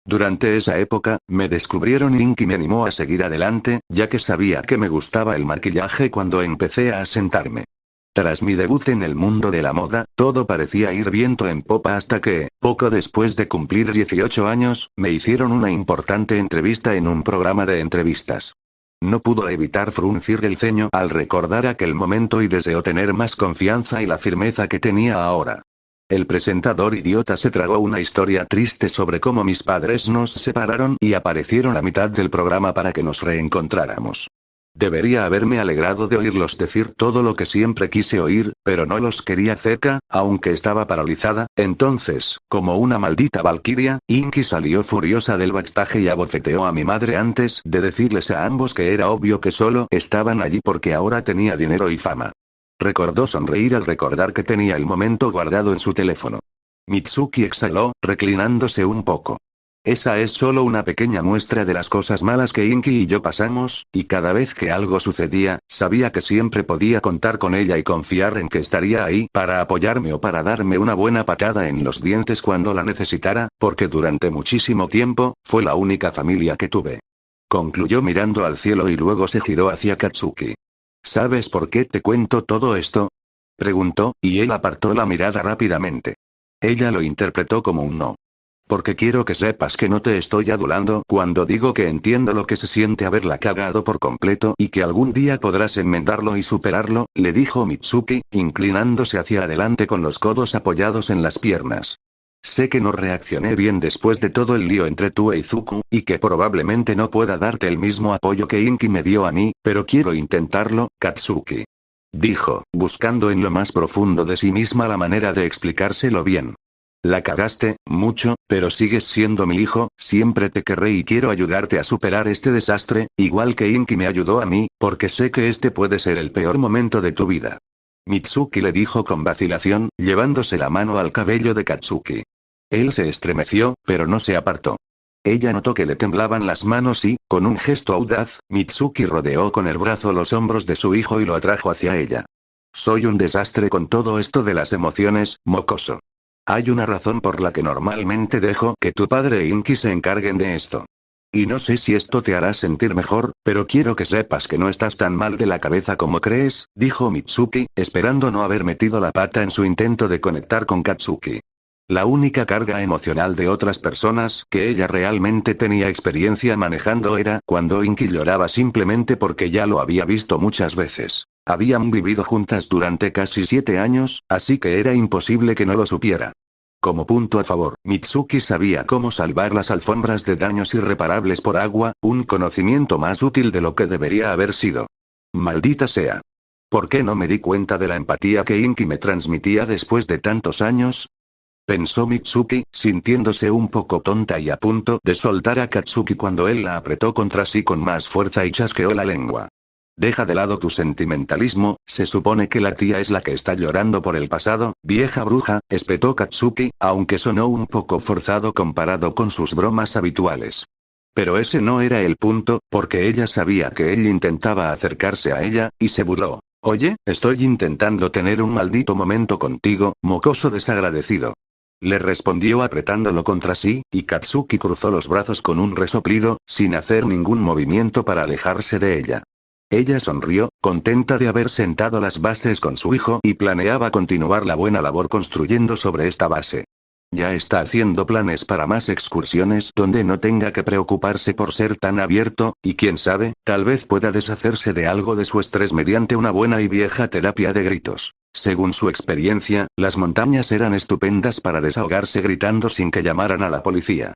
Durante esa época, me descubrieron y Inky me animó a seguir adelante, ya que sabía que me gustaba el maquillaje cuando empecé a asentarme. Tras mi debut en el mundo de la moda, todo parecía ir viento en popa hasta que, poco después de cumplir 18 años, me hicieron una importante entrevista en un programa de entrevistas. No pudo evitar fruncir el ceño al recordar aquel momento y deseó tener más confianza y la firmeza que tenía ahora. El presentador idiota se tragó una historia triste sobre cómo mis padres nos separaron y aparecieron a mitad del programa para que nos reencontráramos. Debería haberme alegrado de oírlos decir todo lo que siempre quise oír, pero no los quería cerca, aunque estaba paralizada. Entonces, como una maldita valquiria, Inky salió furiosa del backstage y abofeteó a mi madre antes de decirles a ambos que era obvio que solo estaban allí porque ahora tenía dinero y fama. Recordó sonreír al recordar que tenía el momento guardado en su teléfono. Mitsuki exhaló, reclinándose un poco. Esa es solo una pequeña muestra de las cosas malas que Inky y yo pasamos, y cada vez que algo sucedía, sabía que siempre podía contar con ella y confiar en que estaría ahí para apoyarme o para darme una buena patada en los dientes cuando la necesitara, porque durante muchísimo tiempo, fue la única familia que tuve. Concluyó mirando al cielo y luego se giró hacia Katsuki. ¿Sabes por qué te cuento todo esto? Preguntó, y él apartó la mirada rápidamente. Ella lo interpretó como un no. Porque quiero que sepas que no te estoy adulando cuando digo que entiendo lo que se siente haberla cagado por completo y que algún día podrás enmendarlo y superarlo, le dijo Mitsuki, inclinándose hacia adelante con los codos apoyados en las piernas. Sé que no reaccioné bien después de todo el lío entre tú e Izuku, y que probablemente no pueda darte el mismo apoyo que Inky me dio a mí, pero quiero intentarlo, Katsuki. Dijo, buscando en lo más profundo de sí misma la manera de explicárselo bien. La cagaste, mucho, pero sigues siendo mi hijo, siempre te querré y quiero ayudarte a superar este desastre, igual que Inky me ayudó a mí, porque sé que este puede ser el peor momento de tu vida. Mitsuki le dijo con vacilación, llevándose la mano al cabello de Katsuki. Él se estremeció, pero no se apartó. Ella notó que le temblaban las manos y, con un gesto audaz, Mitsuki rodeó con el brazo los hombros de su hijo y lo atrajo hacia ella. Soy un desastre con todo esto de las emociones, mocoso. Hay una razón por la que normalmente dejo que tu padre e Inky se encarguen de esto. Y no sé si esto te hará sentir mejor, pero quiero que sepas que no estás tan mal de la cabeza como crees, dijo Mitsuki, esperando no haber metido la pata en su intento de conectar con Katsuki. La única carga emocional de otras personas que ella realmente tenía experiencia manejando era cuando Inky lloraba simplemente porque ya lo había visto muchas veces. Habían vivido juntas durante casi 7 años, así que era imposible que no lo supiera. Como punto a favor, Mitsuki sabía cómo salvar las alfombras de daños irreparables por agua, un conocimiento más útil de lo que debería haber sido. Maldita sea. ¿Por qué no me di cuenta de la empatía que Inky me transmitía después de tantos años? Pensó Mitsuki, sintiéndose un poco tonta y a punto de soltar a Katsuki cuando él la apretó contra sí con más fuerza y chasqueó la lengua. Deja de lado tu sentimentalismo, se supone que la tía es la que está llorando por el pasado, vieja bruja, espetó Katsuki, aunque sonó un poco forzado comparado con sus bromas habituales. Pero ese no era el punto, porque ella sabía que él intentaba acercarse a ella, y se burló. Oye, estoy intentando tener un maldito momento contigo, mocoso desagradecido. Le respondió apretándolo contra sí, y Katsuki cruzó los brazos con un resoplido, sin hacer ningún movimiento para alejarse de ella. Ella sonrió, contenta de haber sentado las bases con su hijo y planeaba continuar la buena labor construyendo sobre esta base. Ya está haciendo planes para más excursiones donde no tenga que preocuparse por ser tan abierto, y quién sabe, tal vez pueda deshacerse de algo de su estrés mediante una buena y vieja terapia de gritos. Según su experiencia, las montañas eran estupendas para desahogarse gritando sin que llamaran a la policía.